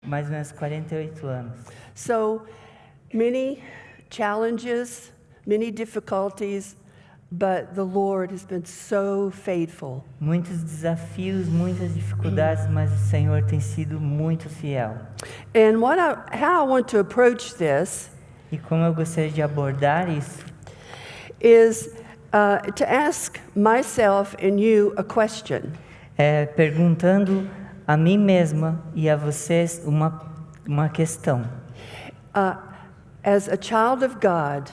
mais ou menos 48 anos. So many challenges, many difficulties, but the Lord has been so faithful. Muitos desafios, muitas dificuldades, mas o Senhor tem sido muito fiel. And how I want to approach this E como eu gostaria de abordar isso, is to ask myself and you a question. Perguntando a mim mesma e a vocês uma questão. As a child of God,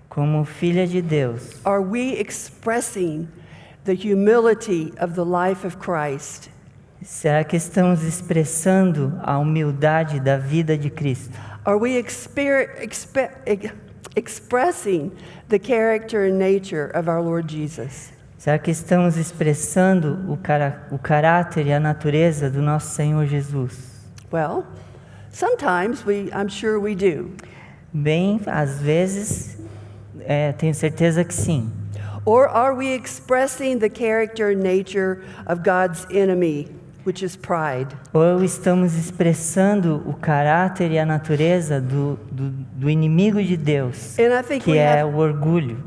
Como filha de Deus, are we expressing the humility of the life of Christ? será que estamos expressando a humildade da vida de Cristo? Are we expressing the character and nature of our Lord Jesus? Será que estamos expressando o caráter e a natureza do nosso Senhor Jesus? Well, sometimes I'm sure we do. Bem, às vezes, tenho certeza que sim. Or are we expressing the character and nature of God's enemy, which is pride? Ou estamos expressando o caráter e a natureza do inimigo de Deus, And I think que é o orgulho.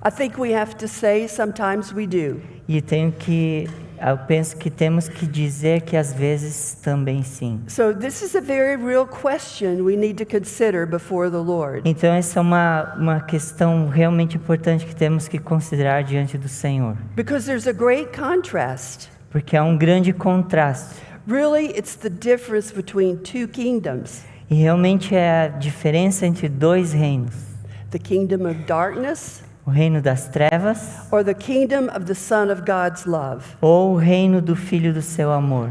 I think we have to say sometimes we do. E eu penso que temos que dizer que às vezes também sim. So this is a very real question we need to consider before the Lord. Então essa é uma questão realmente importante que temos que considerar diante do Senhor. Because there's a great contrast. Porque há um grande contraste. Really, it's the difference between two kingdoms. E realmente é a diferença entre dois reinos. The kingdom of darkness O reino das trevas or the kingdom of the Son of God's love. ou o reino do Filho do seu amor.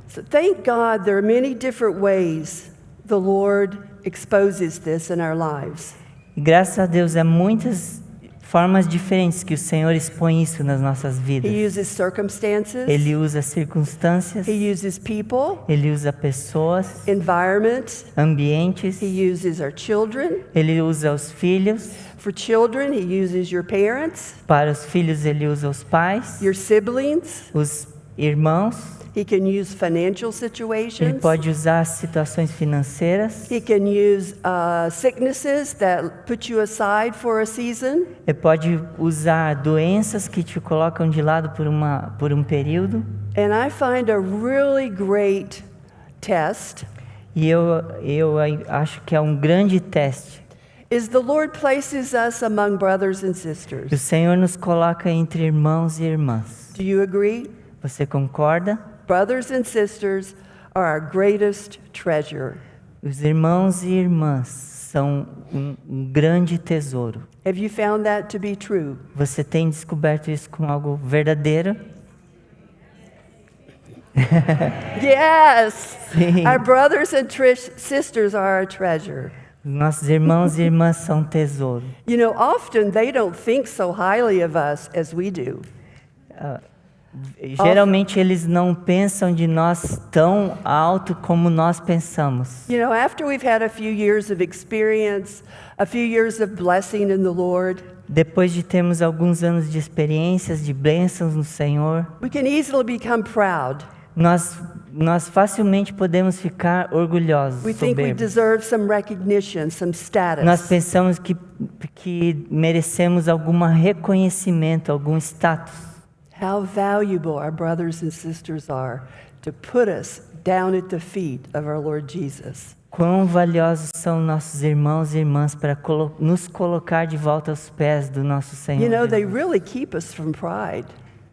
So thank God there are many different ways the Lord exposes this in our lives. E graças a Deus há muitas formas diferentes que o Senhor expõe isso nas nossas vidas. He uses circumstances. Ele usa circunstâncias, He uses people, ele usa pessoas, environment. ambientes, He uses our children. ele usa os filhos. For children, he uses your parents, Para os filhos ele usa os pais, your siblings. os irmãos. He can use financial Ele situations. pode usar situações financeiras. He can use sicknesses that put you aside for a season. Ele pode usar doenças que te colocam de lado por um período. And I find a really great test E eu acho que é um grande teste. is the Lord places us among brothers and O sisters. Senhor nos coloca entre irmãos e irmãs. Do you agree? Você concorda? Brothers and sisters are our greatest treasure. Os irmãos e irmãs são um grande tesouro. Have you found that to be true? Você tem descoberto isso como algo verdadeiro? Yes! Sim. Our brothers and sisters are our treasure. Nossos irmãos e irmãs são tesouro. You know, often they don't think so highly of us as we do. Geralmente eles não pensam de nós tão alto como nós pensamos. You know, after we've had a few years of experience, a few years of blessing in the Lord, Depois de termos alguns anos de experiências, de bênçãos no Senhor, we can easily become proud. nós facilmente podemos ficar orgulhosos, We think we soberbos. deserve some recognition, some status. Nós pensamos que merecemos algum reconhecimento, algum status. How valuable our brothers and sisters are to put us down at the feet of our Lord Jesus. Quão valiosos são nossos irmãos e irmãs para nos colocar de volta aos pés do nosso Senhor. You know, they Jesus. really keep us from pride.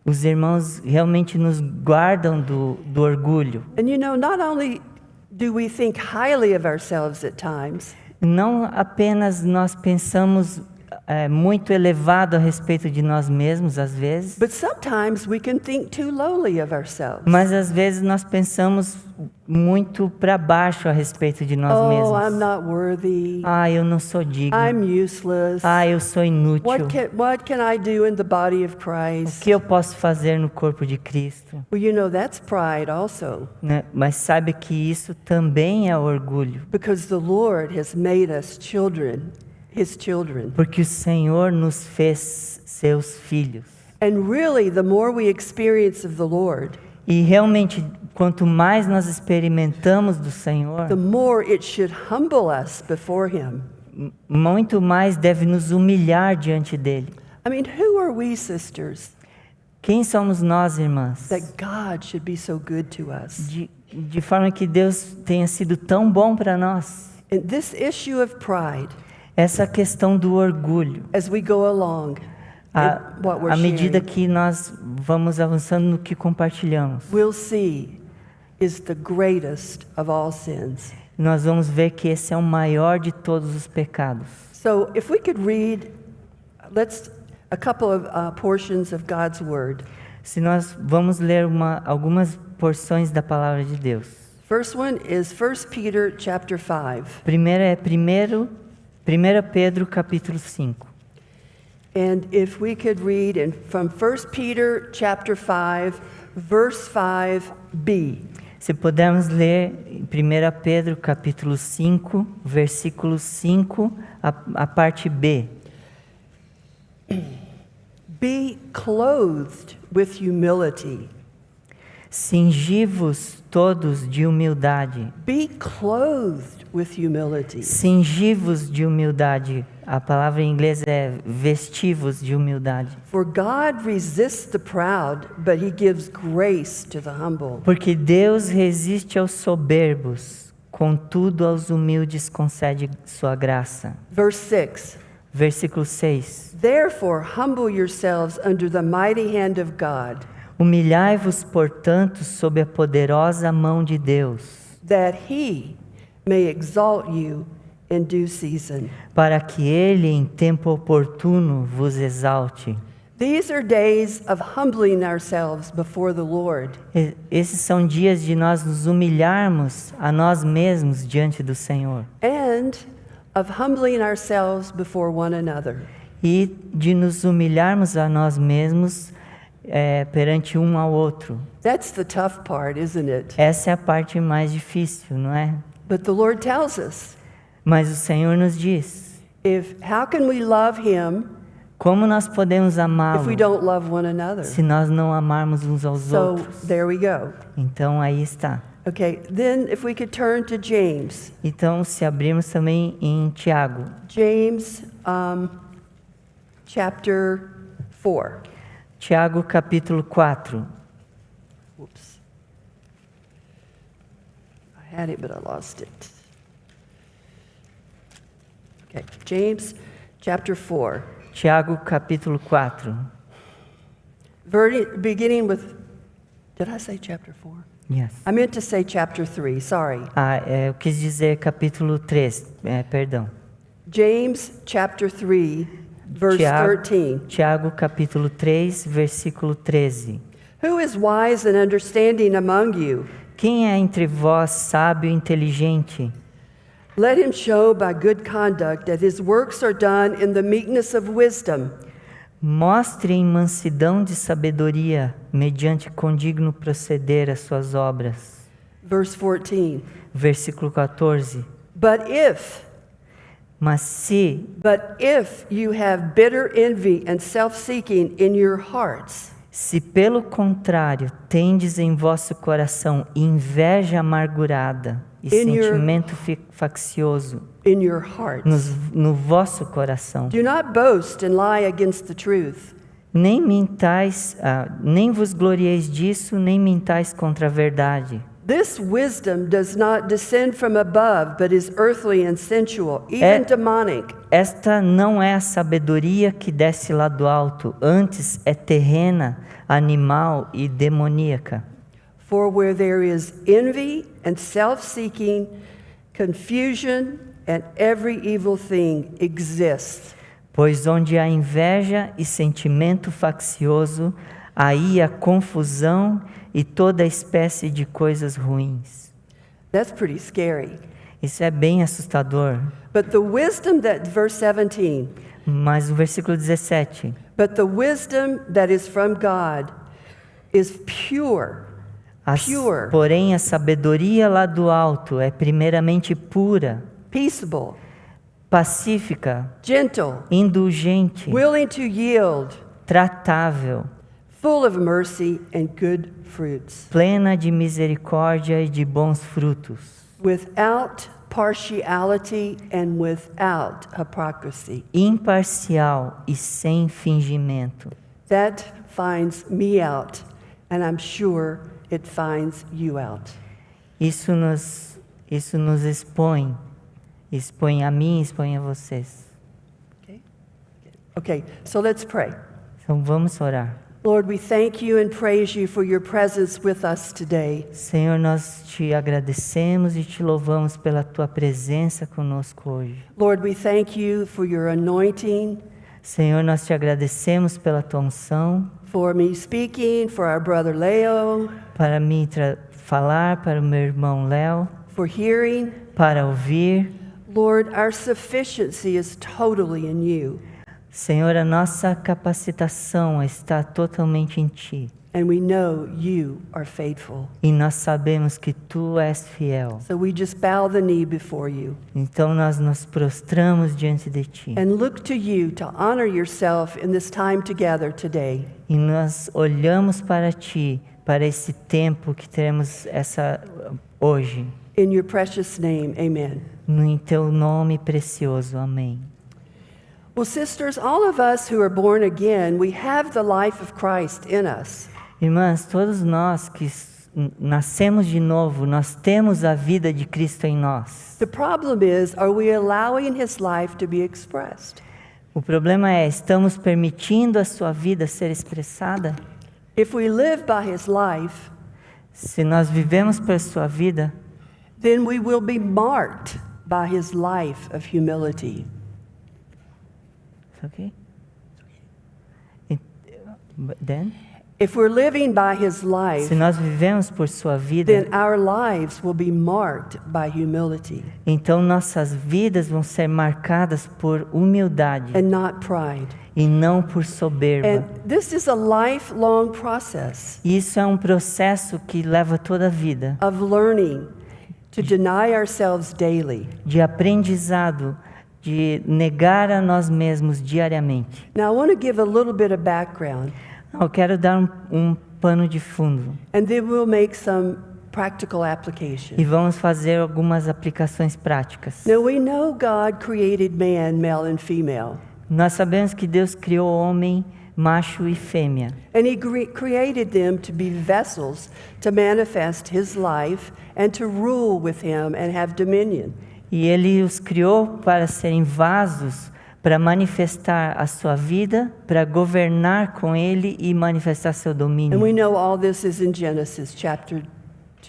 Os irmãos realmente nos guardam do orgulho. And you know, not only do we think highly of ourselves at times, Não apenas nós pensamos muito elevado a respeito de nós mesmos, às vezes, but sometimes we can think too lowly of ourselves. mas às vezes nós pensamos muito para baixo a respeito de nós Oh, mesmos. I'm not worthy. Eu não sou digno. I'm useless. Eu sou inútil. What can I do in the body of O Christ? que eu posso fazer no corpo de Cristo? Well, you know, that's pride also, Né? Mas sabe que isso também é orgulho, because the Lord has made us children, His children. porque o Senhor nos fez seus filhos. And really, the more we experience of the Lord, E realmente, quanto mais nós experimentamos do Senhor, the more it should humble us before Him. muito mais deve nos humilhar diante dele. I mean, who are we, sisters, Quem somos nós, irmãs? that God should be so good to us? De forma que Deus tenha sido tão bom para nós. And this issue of pride, Essa questão do orgulho, as we go along, in what we're à medida sharing, que nós vamos avançando no que compartilhamos, we'll see is the greatest of all sins. nós vamos ver que esse é o maior de todos os pecados. So if we could read, a couple of portions of God's Word. Se nós vamos ler algumas porções da palavra de Deus. First one is 1 Peter chapter 5. Primeiro é 1 Pedro capítulo 5. And if we could read from 1 Peter chapter 5, verse 5b. Se pudermos ler em 1 Pedro capítulo 5, versículo 5, a parte B. Be clothed with humility. Cingi-vos todos de humildade. Be clothed with humility. Cingi-vos de humildade. A palavra em inglês é vestivos de humildade. For God resists the proud, but He gives grace to the humble. Porque Deus resiste aos soberbos, contudo aos humildes concede sua graça. Verse 6. Versículo 6. Therefore, humble yourselves under the mighty hand of God, Humilhai-vos, portanto, sob a poderosa mão de Deus, that He may exalt you in due season. para que Ele, em tempo oportuno, vos exalte. These are days of humbling ourselves before the Lord. Esses são dias de nós nos humilharmos a nós mesmos diante do Senhor. And of humbling ourselves before one another. E de nos humilharmos a nós mesmos perante um ao outro. That's the tough part, isn't it? Essa é a parte mais difícil, não é? But the Lord tells us, Mas o Senhor nos diz, how can we love Him como nós podemos if amá-lo we don't love one another? se nós não amarmos uns aos So outros? there we go. Então aí está. Okay, then if we could turn to James. Então, se abrirmos também em Tiago, James chapter 4. Tiago capítulo 4. Whoops. I had it, but I lost it. Okay, James chapter 4. Tiago capítulo 4. Beginning with, did I say chapter 4? Yes. I meant to say chapter 3, sorry. Eu quis dizer capítulo 3, perdão. James chapter 3, verse 13. Tiago capítulo 3, versículo 13. Who is wise and understanding among you? Quem é entre vós sábio e inteligente? Let him show by good conduct that his works are done in the meekness of wisdom. Mostre em mansidão de sabedoria, mediante condigno proceder as suas obras. Verse 14. Versículo 14. Mas But if you have bitter envy and self-seeking in your hearts, se pelo contrário tendes em vosso coração inveja amargurada e sentimento faccioso in your hearts, no vosso coração, do not boast and lie against the truth. nem mintais, nem vos glorieis disso, nem mintais contra a verdade. This wisdom does not descend from above, but is earthly and sensual, even demonic. Esta não é a sabedoria que desce lá do alto, antes é terrena, animal e demoníaca. For where there is envy and self-seeking, confusion and every evil thing exists. Pois onde há inveja e sentimento faccioso, aí há confusão e toda espécie de coisas ruins. That's pretty scary. Isso é bem assustador. But the wisdom verse 17. Mas o versículo 17. But the wisdom that is from God is pure. Porém, a sabedoria lá do alto é primeiramente pura, peaceable, pacífica, gentle, indulgente, willing to yield, tratável, full of mercy and good fruits, plena de misericórdia e de bons frutos, without partiality and without hypocrisy. imparcial e sem fingimento. That finds me out, and I'm sure it finds you out. Isso nos expõe a mim, expõe a vocês. Okay, so let's pray. Então vamos orar. Lord, we thank you and praise you for your presence with us today. Senhor, nós te agradecemos e te louvamos pela tua presença conosco hoje. Lord, we thank you for your anointing, Senhor, nós te agradecemos pela tua unção, for me speaking, for our brother Leo, para me falar, para o meu irmão Léo, for hearing. para ouvir. Lord, our sufficiency is totally in you, Senhor, a nossa capacitação está totalmente em Ti. and we know you are faithful. E nós sabemos que Tu és fiel. So we just bow the knee before you Então nós nos prostramos diante de Ti. and look to you to honor yourself in this time together today. E nós olhamos para Ti, para esse tempo que teremos hoje. In your precious name, amen. No Teu nome precioso. Amém. Well, sisters, all of us who are born again, we have the life of Christ in us. Irmãs, todos nós que nascemos de novo, nós temos a vida de Cristo em nós. The problem is, are we allowing his life to be expressed? O problema é, estamos permitindo a sua vida ser expressada? If we live by his life, Se nós vivemos por sua vida, then we will be marked by his life of humility. okay? Then, If we're living by his life, se nós vivemos por sua vida, then our lives will be marked by humility então nossas vidas vão ser marcadas por humildade and not pride. e não por soberba. And this is a lifelong process Isso é um processo que leva toda a vida, of learning to deny ourselves daily. de aprendizado, de negar a nós mesmos diariamente. Now, I want to give a little bit of background, Eu quero dar um pano de fundo and then we'll make some practical application. e vamos fazer algumas aplicações práticas. Now, we know God created man, male and female, Nós sabemos que Deus criou o homem, macho e fêmea. and he created them to be vessels to manifest his life and to rule with him and have dominion. E Ele os criou para serem vasos, para manifestar a sua vida, para governar com Ele e manifestar seu And domínio. we know all this is in Genesis chapter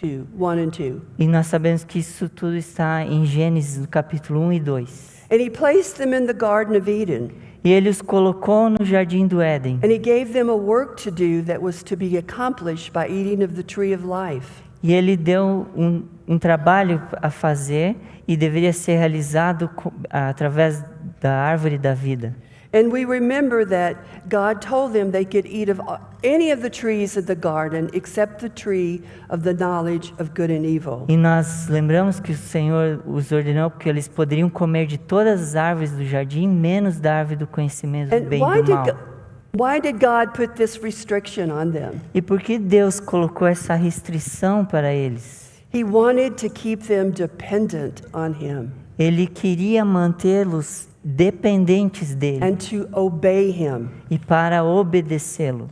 2, 1 and 2. E nós sabemos que isso tudo está em Gênesis, no capítulo 1 e 2. And he placed them in the Garden of Eden, E Ele os colocou no jardim do Éden. and he gave them a work to do that was to be accomplished by eating of the tree of life. E Ele deu um trabalho a fazer e deveria ser realizado através da árvore da vida. And we remember that God told them they could eat of any of the trees of the garden except the tree of the knowledge of good and evil. E nós lembramos que o Senhor os ordenou porque eles poderiam comer de todas as árvores do jardim, menos da árvore do conhecimento do And bem e do mal. why did God put this restriction on them? E por que Deus colocou essa restrição para eles? He wanted to keep them dependent on him Ele queria mantê-los dependentes dele and to obey him. e para obedecê-lo.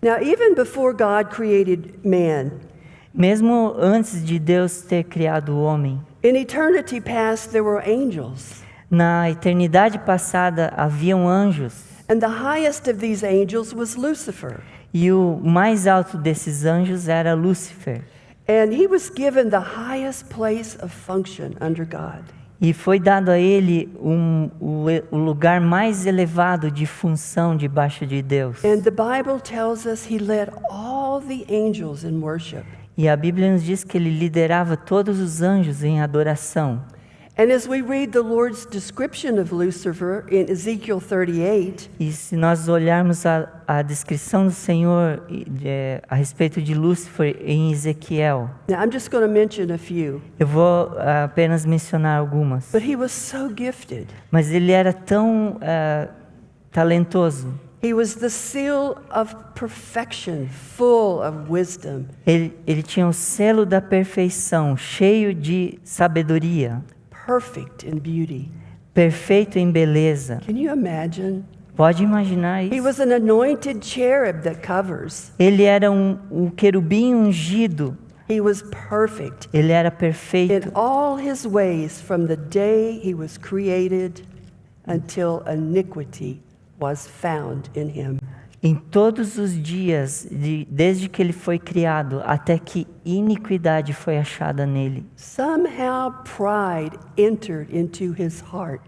Now, even before God created man, Mesmo antes de Deus ter criado o homem, in eternity past there were angels. na eternidade passada haviam anjos, And the highest of these angels was Lucifer. e o mais alto desses anjos era Lúcifer. And he was given the highest place of function under God. E foi dado a ele o lugar mais elevado de função debaixo de Deus. And the Bible tells us he led all the angels in worship. E a Bíblia nos diz que ele liderava todos os anjos em adoração. And as we read the Lord's description of Lucifer in Ezekiel 38, E se nós olharmos a descrição do Senhor a respeito de Lúcifer em Ezequiel, now I'm just going to mention a few, eu vou apenas mencionar algumas. but he was so gifted. Mas ele era tão talentoso. He was the seal of perfection, full of wisdom. Ele tinha o selo da perfeição, cheio de sabedoria, Perfect in beauty. perfeito em beleza. Can you imagine? Pode imaginar He isso? was an anointed cherub that covers. Ele era um querubim ungido. He was perfect Ele era in perfeito all his ways from the day he was created until iniquity was found in him. em todos os dias, desde que ele foi criado, até que iniquidade foi achada nele. Somehow pride entered into his heart.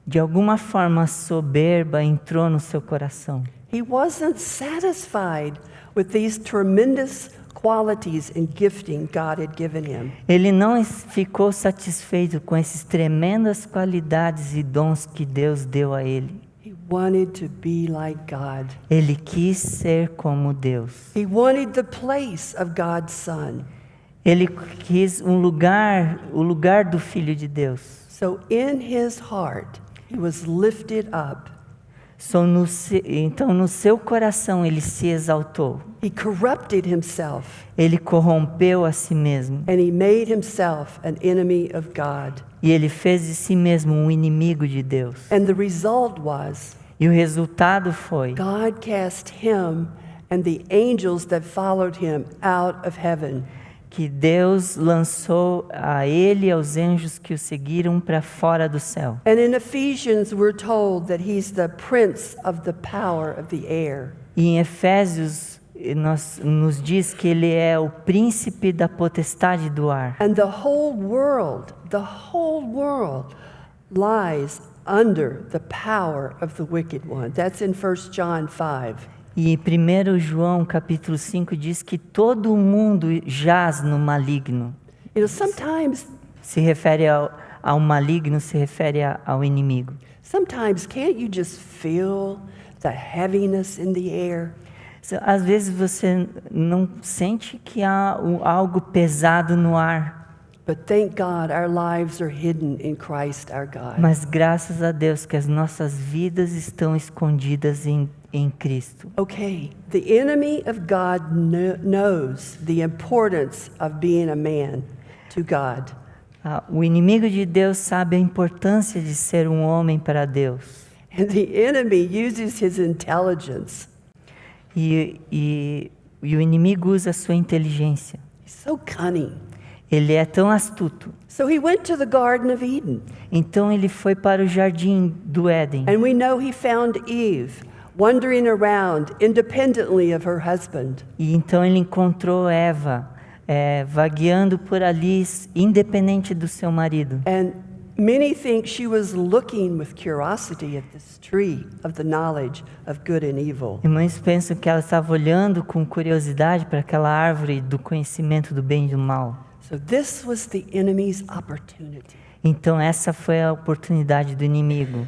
De alguma forma, a soberba entrou no seu coração. He wasn't satisfied with these tremendous qualities and gifting God had given him. Ele não ficou satisfeito com essas tremendas qualidades e dons que Deus deu a ele. He wanted to be like God. Ele quis ser como Deus. He wanted the place of God's Son. Ele quis o lugar do Filho de Deus. So in his heart, he was lifted up. Então, no seu coração, ele se exaltou. He corrupted himself, Ele corrompeu a si mesmo. and he made himself an enemy of God. E ele fez de si mesmo um inimigo de Deus. And the result was E o resultado foi God cast him and the angels that followed him out of heaven. que Deus lançou a ele e aos anjos que o seguiram para fora do céu. And in Ephesians, we're told that he's the prince of the power of the air. E em Efésios nos diz que ele é o príncipe da potestade do ar. And the whole world lies under the power of the wicked one. That's in 1 John 5. E 1 João capítulo 5 diz que todo o mundo jaz no maligno. You know, sometimes Se refere ao maligno, se refere ao inimigo. can't you just feel the heaviness in the air? Às vezes você não sente que há algo pesado no ar. But thank God our lives are hidden in Christ our God. Mas graças a Deus que as nossas vidas estão escondidas em Cristo. Okay, the enemy of God knows the importance of being a man to God. O inimigo de Deus sabe a importância de ser um homem para Deus. And the enemy uses his intelligence. E o inimigo usa a sua inteligência. He's so cunning. Ele é tão astuto. So he went to the Garden of Eden. Então ele foi para o jardim do Éden. And we know he found Eve wandering around independently of her husband. E então ele encontrou Eva vagueando por ali, independente do seu marido. And many think she was looking with curiosity at this tree of the knowledge of good and evil. E muitos pensam que ela estava olhando com curiosidade para aquela árvore do conhecimento do bem e do mal. So this was the enemy's opportunity Então essa foi a oportunidade do inimigo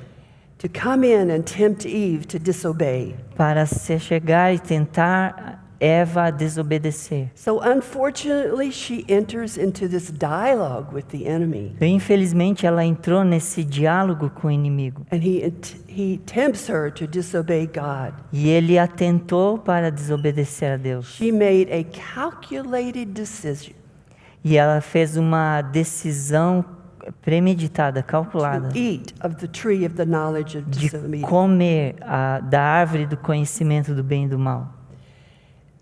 to come in and tempt Eve to disobey. para se chegar e tentar Eva a desobedecer. So unfortunately, she enters into this dialogue with the enemy. E, infelizmente ela entrou nesse diálogo com o inimigo. And he tempts her to disobey God. E ele a tentou para desobedecer a Deus. She made a calculated decision E ela fez uma decisão premeditada, to calculada, eat of the tree of the knowledge of de disobedience. comer da árvore do conhecimento do bem e do mal.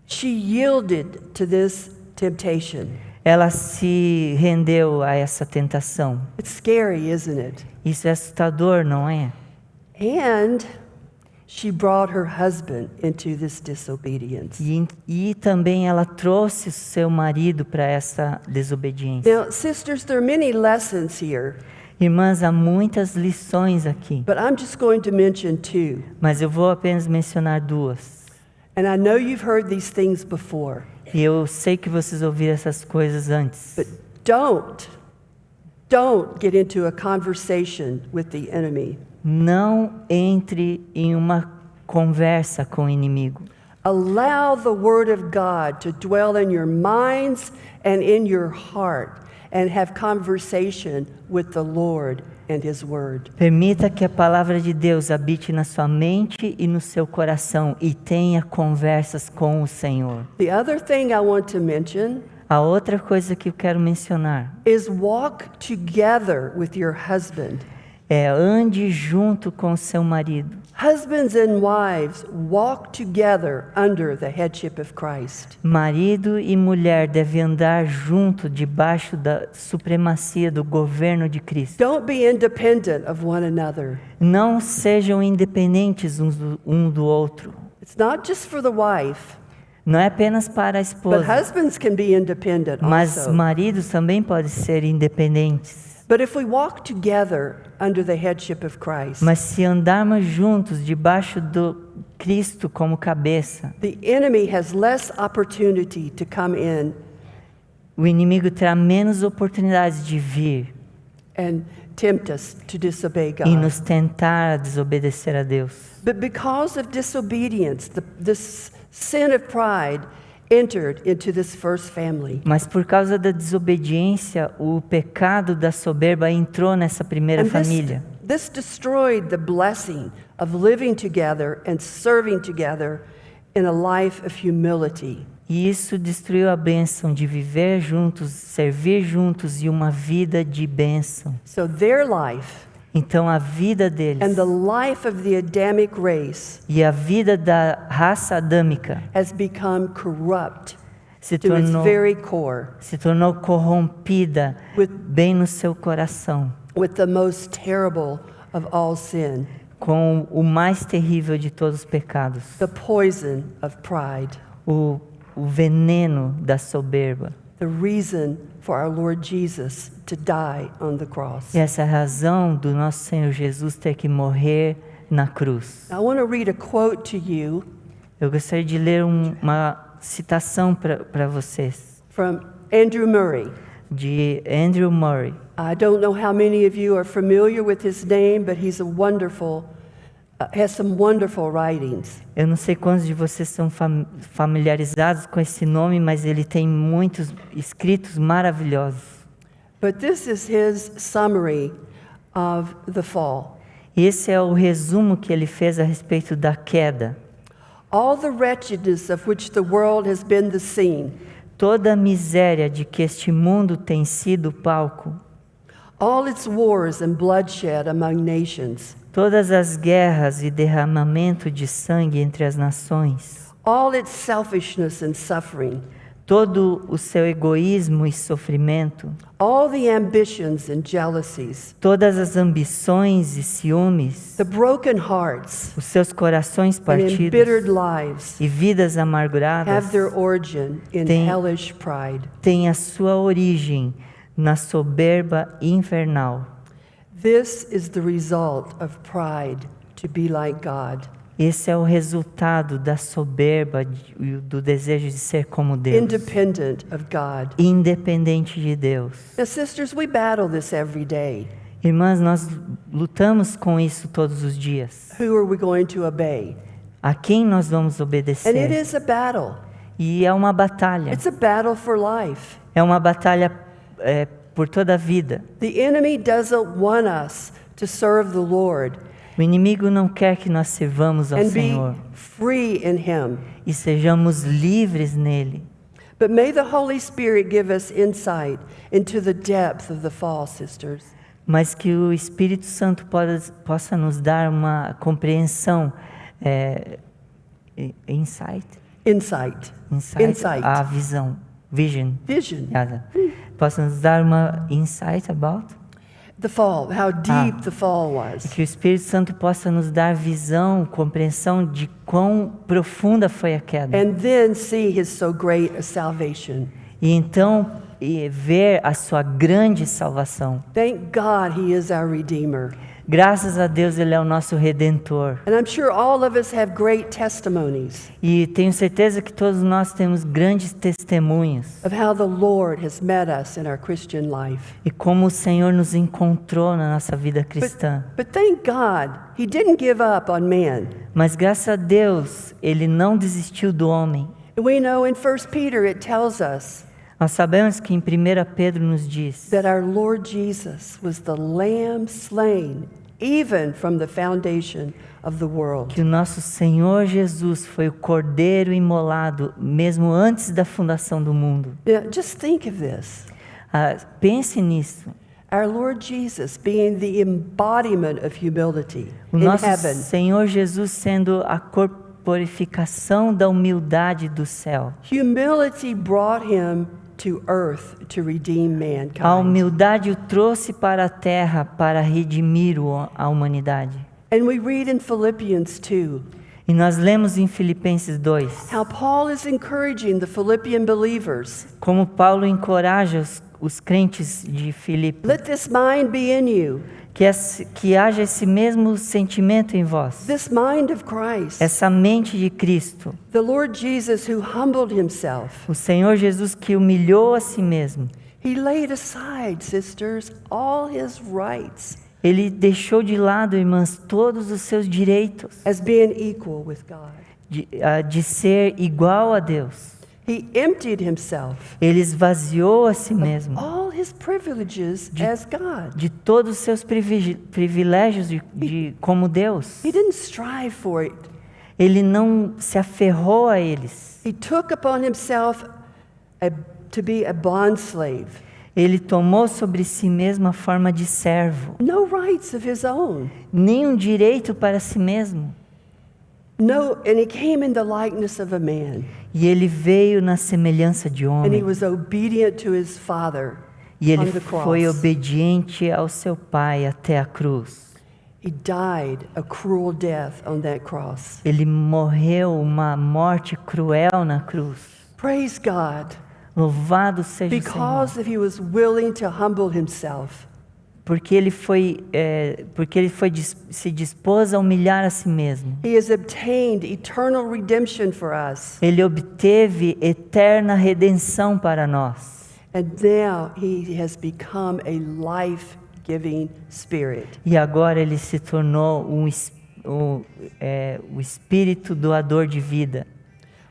She yielded to this temptation. Ela se rendeu a essa tentação. It's scary, isn't it? Isso é assustador, não é? And she brought her husband into this disobedience. E também ela trouxe o seu marido para essa desobediência. Now, sisters, there are many lessons here, Irmãs, há muitas lições aqui, but I'm just going to mention two. mas eu vou apenas mencionar duas. And I know you've heard these things before, E eu sei que vocês ouviram essas coisas antes. but don't get into a conversation with the enemy. Não entre em uma conversa com o inimigo. Allow the word of God to dwell in your minds and in your heart and have conversation with the Lord and His Word. Permita que a palavra de Deus habite na sua mente e no seu coração e tenha conversas com o Senhor. The other thing I want to mention A outra coisa que eu quero mencionar is walk together with your husband. é ande junto com seu marido. Husbands and wives walk together under the headship of Christ. Marido e mulher devem andar junto debaixo da supremacia do governo de Cristo. Don't be independent of one another. Não sejam independentes um do outro. It's not just for the wife, Não é apenas para a but esposa, husbands can be independent mas also. maridos também podem ser independentes. But if we walk together under the headship of Christ, Mas se andarmos juntos debaixo do Cristo como cabeça, the enemy has less opportunity to come in o inimigo terá menos oportunidades de vir and tempt us to disobey e God. nos tentar a desobedecer a Deus. But because of disobedience, this sin of pride entered into this first family. Mas por causa da desobediência, o pecado da soberba entrou nessa primeira And família. this destroyed the blessing of living together and serving together in a life of humility. E isso destruiu a bênção de viver juntos, servir juntos e uma vida de bênção. So their life Então a vida deles and the life of the Adamic race e a vida da raça adâmica has become corrupt se to its tornou, very core corrompida with, bem no seu coração, with the most terrible of all sin, com o mais terrível de todos os pecados, the poison of pride, o veneno da soberba. the reason for our Lord Jesus to die on the cross. E essa é a razão do nosso Senhor Jesus ter que morrer na cruz. I want to read a quote to you Eu gostaria de ler uma citação para vocês, from Andrew Murray. de Andrew Murray. I don't know how many of you are familiar with his name, but he's a wonderful, has some wonderful writings. Eu não sei quantos de vocês são familiarizados com esse nome, mas ele tem muitos escritos maravilhosos. But this is his summary of the fall. Esse é o resumo que ele fez a respeito da queda. All the wretchedness of which the world has been the scene, Toda a miséria de que este mundo tem sido palco, all its wars and bloodshed among nations, todas as guerras e derramamento de sangue entre as nações, all its selfishness and suffering, todo o seu egoísmo e sofrimento, all the ambitions and jealousies, todas as ambições e ciúmes, the broken hearts os seus corações and partidos embittered lives e vidas amarguradas have their origin in Tem- hellish pride. têm a sua origem na soberba infernal. This is the result of pride to be like God. Esse é o resultado da soberba e do desejo de ser como Deus, Independent of God. independente de Deus. Now, sisters, we battle this every day. Irmãs, nós lutamos com isso todos os dias. Who are we going to obey? A quem nós vamos And it obedecer? is a battle. E é uma batalha. It's a battle for life. É uma batalha por toda a vida. The enemy doesn't want us to serve the Lord O inimigo não quer que nós sirvamos ao and be Senhor free in Him. e sejamos livres nele. But may the Holy Spirit give us insight into the depth of the fall, sisters. Mas que o Espírito Santo possa nos dar uma compreensão, insight, a visão, vision, possa nos dar uma insight about the fall, how deep the fall was. que o Espírito Santo possa nos dar visão, compreensão de quão profunda foi a queda. And then see His so great a salvation. E então ver a sua grande salvação. Thank God He is our Redeemer. Graças a Deus Ele é o nosso Redentor. And I'm sure all of us have great testimonies E tenho certeza que todos nós temos grandes testemunhos. of how the Lord has met us in our Christian life. E como o Senhor nos encontrou na nossa vida cristã. But thank God He didn't give up on man. Mas graças a Deus Ele não desistiu do homem. And we know in 1 Peter it tells us Nós sabemos que em 1 Pedro nos diz that our Lord Jesus was the lamb slain even from the foundation of the world. que o nosso Senhor Jesus foi o cordeiro imolado mesmo antes da fundação do mundo. Now, just think of this. Pense nisso. Our Lord Jesus being the embodiment of humility O in nosso heaven. Senhor Jesus sendo a corporificação da humildade do céu. Humility brought him to earth to redeem A mankind. humildade o trouxe para a terra para redimir a humanidade. And we read in Philippians 2 E nós lemos em Filipenses 2 how Paul is encouraging the Philippian believers. como Paulo encoraja os crentes de Filipe Let this mind be in you, que haja esse mesmo sentimento em vós, this mind of Christ. essa mente de Cristo, The Lord Jesus who humbled himself. o Senhor Jesus que humilhou a si mesmo. He laid aside, sisters, all his rights Ele deixou de lado, irmãs, todos os seus direitos as being equal with God. de ser igual a Deus. He emptied himself Ele esvaziou a si mesmo all his privileges as God. de todos os seus privilégios como Deus. He didn't strive for it. Ele não se aferrou a eles. He took upon himself to be a bondslave. Ele tomou sobre si mesmo a forma de servo, No rights of his own. nenhum direito para si mesmo. No, and he came in the likeness of a man. E ele veio na semelhança de And he homem. was obedient to his father E ele on the cross. foi obediente ao seu Pai até a cruz. He died a cruel death on that cross. Ele morreu uma morte cruel na cruz. Praise God. Louvado seja o Senhor. Because he was willing to humble himself. Porque ele se dispôs a humilhar a si mesmo. He has obtained eternal redemption for us. Ele obteve eterna redenção para nós. And now he has become a life-giving spirit. E agora ele se tornou o espírito doador de vida.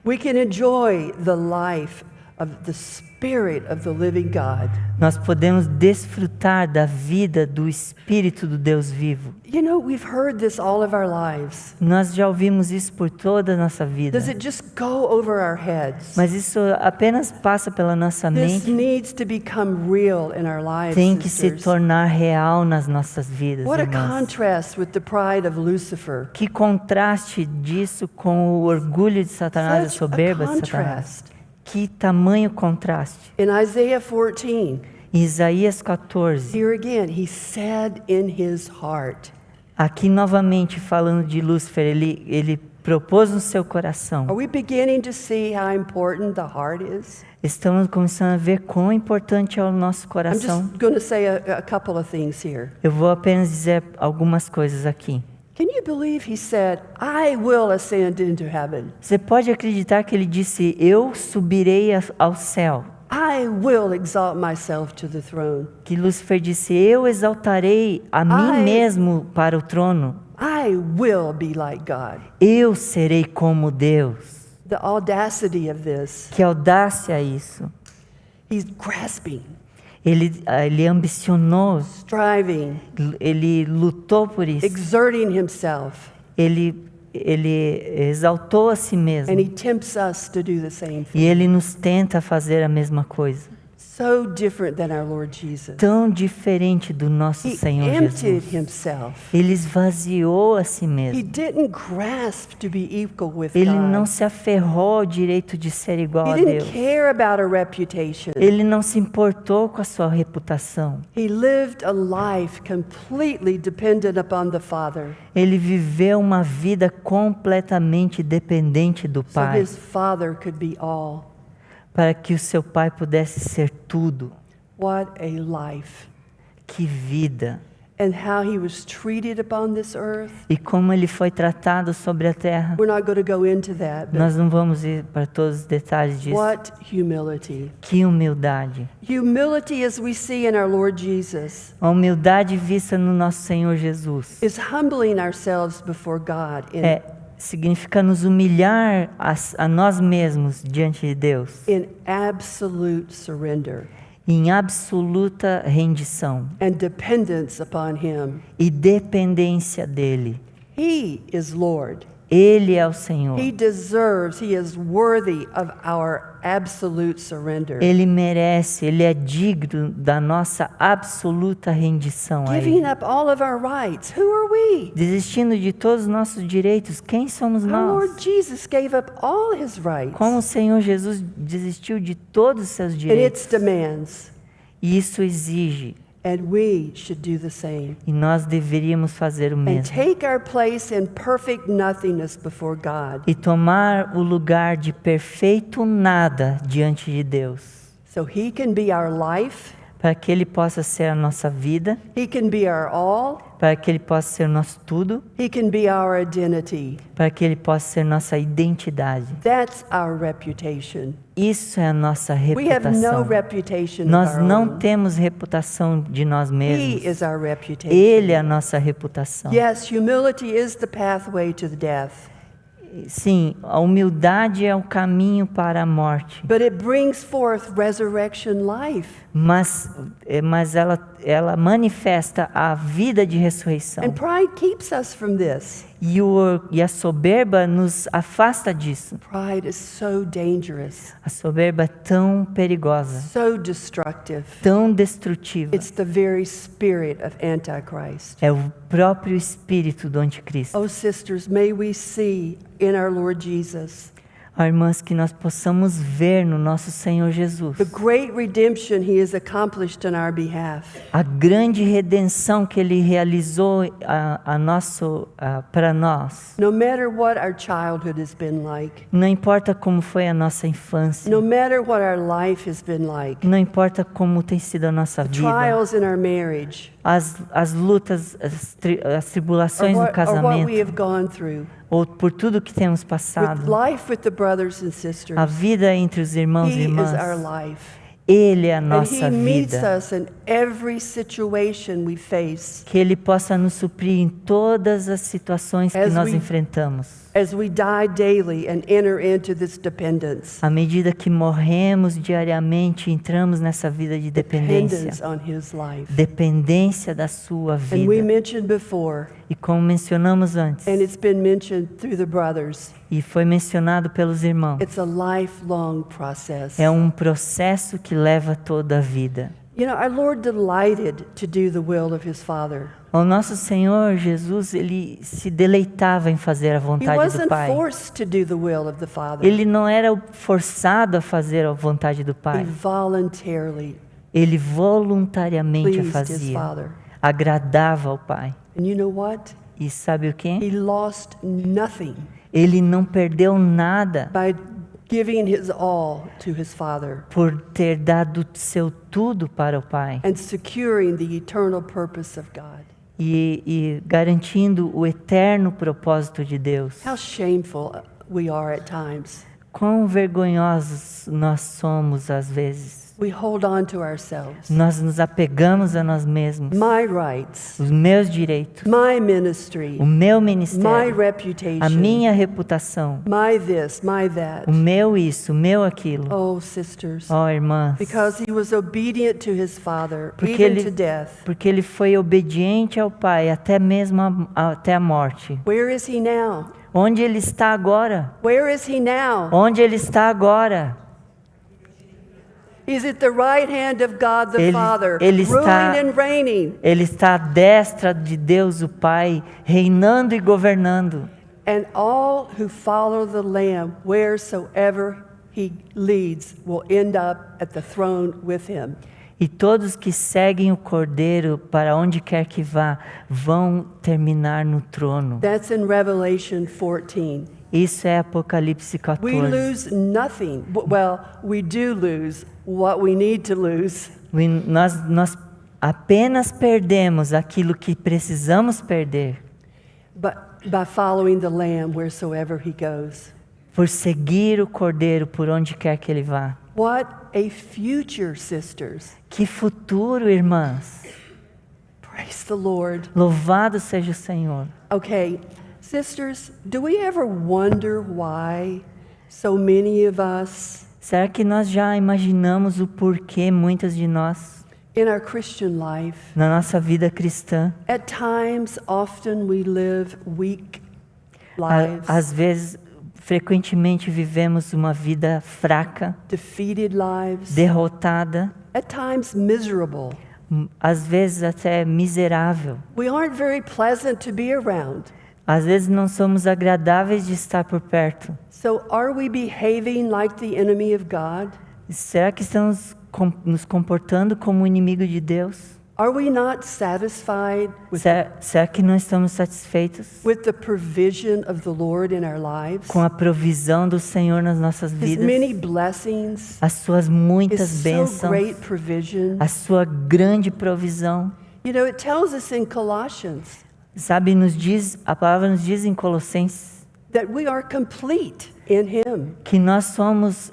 We can enjoy the life of the Spirit of the living God. Nós podemos desfrutar da vida do Espírito do Deus vivo. You know, we've heard this all of our lives. Nós já ouvimos isso por toda a nossa vida. Does it just go over our heads? Mas isso apenas passa pela nossa This mente. needs to become real in our lives, Tem que se sisters. tornar real nas nossas vidas, What a irmãs. contrast with the pride of Lucifer. Que contraste disso com o orgulho de Satanás, a Such soberba a de Satanás. contrast. Que tamanho contraste. In Isaiah 14, Em Isaías 14, here again, he said in his heart. aqui novamente falando de Lúcifer, ele propôs no seu coração. Are we beginning to see how important the heart is? Estamos começando a ver quão importante é o nosso I'm coração. just going to say a couple of things here. Eu vou apenas dizer algumas coisas aqui. Can you believe he said, I will ascend into heaven? Você pode acreditar que ele disse, eu subirei ao céu. I will exalt myself to the throne. Que Lúcifer disse, eu exaltarei a mim mesmo para o trono. I will be like God. Eu serei como Deus. The audacity of this. Que audácia isso. He's grasping, Ele ambicionou, striving, ele lutou por isso. exerting himself. Ele exaltou a si mesmo. And he tempts us to do the same thing. E ele nos tenta fazer a mesma coisa. So different than our Lord Jesus. Tão diferente do nosso He Senhor emptied Jesus. himself. Ele esvaziou a si He mesmo. didn't grasp to be equal with Ele God. não se aferrou ao direito de ser igual He a didn't Deus. care about a reputation. Ele não se importou com a sua reputação. He lived a life completely dependent upon the Father. Ele viveu uma vida completamente dependente do So Pai, his Father could be all. para que o seu Pai pudesse ser tudo. What a life. Que vida! And how he was treated upon this earth. E como ele foi tratado sobre a terra. We're not going to go into that, but Nós não vamos ir para todos os detalhes disso. what humility. Que humildade! Humility, as we see in our Lord Jesus, A humildade vista no nosso Senhor Jesus. is humbling ourselves before God in significa nos humilhar a nós mesmos diante de Deus, in absolute surrender em absoluta rendição and dependence upon Him. e dependência dele. He is Lord. Ele é o Senhor. He deserves, He is worthy of our absolute surrender. Ele merece, ele é digno da nossa absoluta rendição a Giving ele. up all of our rights. Who are we? Desistindo de todos os nossos direitos, quem somos Our nós? Lord Jesus gave up all His rights Como o Senhor Jesus desistiu de todos os seus and direitos. its demands, E isso exige, and we should do the same. e nós deveríamos fazer o And mesmo. take our place in perfect nothingness before God, E tomar o lugar de perfeito nada diante de Deus, so He can be our life, para que Ele possa ser a nossa vida, He can be our all, para que Ele possa ser o nosso tudo, He can be our identity. para que Ele possa ser nossa identidade. That's our reputation. Isso é a nossa We have no reputação. reputation of Nós our não own. temos reputação de nós He mesmos. is our reputation. Ele é a nossa reputação. Yes, humility is the pathway to the death, Sim, a humildade é o caminho para a morte, but it brings forth resurrection life. mas ela manifesta a vida de ressurreição. And pride keeps us from this. E a soberba nos afasta disso. Pride is so dangerous, A soberba é tão perigosa, so destructive. tão destrutiva. It's the very spirit of Antichrist. É o próprio espírito do anticristo. Oh, sisters, may we see in our Lord Jesus Ó, irmãs, que nós possamos ver no nosso Senhor Jesus the great redemption He has accomplished on our behalf. a grande redenção que Ele realizou para nós. No matter what our childhood has been like, Não importa como foi a nossa infância, no matter what our life has been like, não importa como tem sido a nossa vida, trials in our marriage, as lutas, as tribulações no or what we casamento, have gone through, ou por tudo que temos with passado, life with the brothers and sisters. a vida entre os irmãos e He is irmãs, our life. Ele é a And He nossa meets vida. us in every situation we face Que Ele possa nos suprir em todas as situações que As nós we- enfrentamos. as we die daily and enter into this dependence. À medida que morremos diariamente, entramos nessa vida de Dependence dependência. on His life. Dependência da sua And we vida. mentioned before, E como mencionamos antes, and it's been mentioned through the brothers, e foi mencionado pelos irmãos, it's a lifelong process. é um processo que leva toda a vida. You know, our Lord delighted to do the will of His Father. O nosso Senhor Jesus, Ele se deleitava em fazer a He vontade do wasn't Pai. forced to do the will of the Father. Ele não era forçado a fazer a vontade do He Pai. voluntarily Ele voluntariamente a pleased His fazia. Father. Agradava ao Pai. And you know what? E sabe o que? He lost nothing Ele não perdeu nada by giving His all to His Father por ter dado seu tudo para o Pai and securing the eternal purpose of God. e garantindo o eterno propósito de Deus. How shameful we are at times. Quão vergonhosos nós somos às vezes. We hold on to ourselves. Nós nos apegamos a nós mesmos. My rights, Os meus direitos, my ministry, o meu my ministério, reputation, a minha reputação, my this, my that. o meu isso, o meu aquilo. Oh, sisters, Ó, irmãs, because He was obedient to His Father, Porque even ele- to death. porque ele foi obediente ao Pai até mesmo até a morte. Where is He now? Onde ele está agora? Where is He now? Onde ele está agora? He's at the right hand of God the Ele- Father, ele está- ruling and reigning. Ele está à destra de Deus o Pai, reinando e governando. And all who follow the Lamb, wheresoever He leads, will end up at the throne with Him. E todos que seguem o Cordeiro para onde quer que vá, vão terminar no trono. That's in Revelation 14. Isso é Apocalipse We 14. lose nothing. Well, we do lose what we need to lose. Nós apenas perdemos aquilo que precisamos perder But by following the Lamb wheresoever He goes. por seguir o Cordeiro por onde quer que ele vá. What a future, sisters. Que futuro, irmãs! Praise the Lord. Louvado seja o Senhor. Okay, Sisters, do we ever wonder why so many of us Será que nós já imaginamos o porquê muitas de nós, in our Christian life, na nossa vida cristã, at times, often we live weak lives, às vezes, frequentemente vivemos uma vida fraca, defeated lives, derrotada, at times miserable. às vezes até miserável. We aren't very pleasant to be around. Às vezes não somos agradáveis de estar por perto. So are we behaving like the enemy of God? Será que estamos nos comportando como o inimigo de Deus? Are we not satisfied Será que não estamos satisfeitos with the provision of the Lord in our lives? com a provisão do Senhor nas nossas His vidas? many blessings, As suas His muitas so bênçãos, great provision. a sua grande provisão. You know, it tells us in Colossians Sabe, a palavra nos diz em Colossenses that we are complete in Him. que nós somos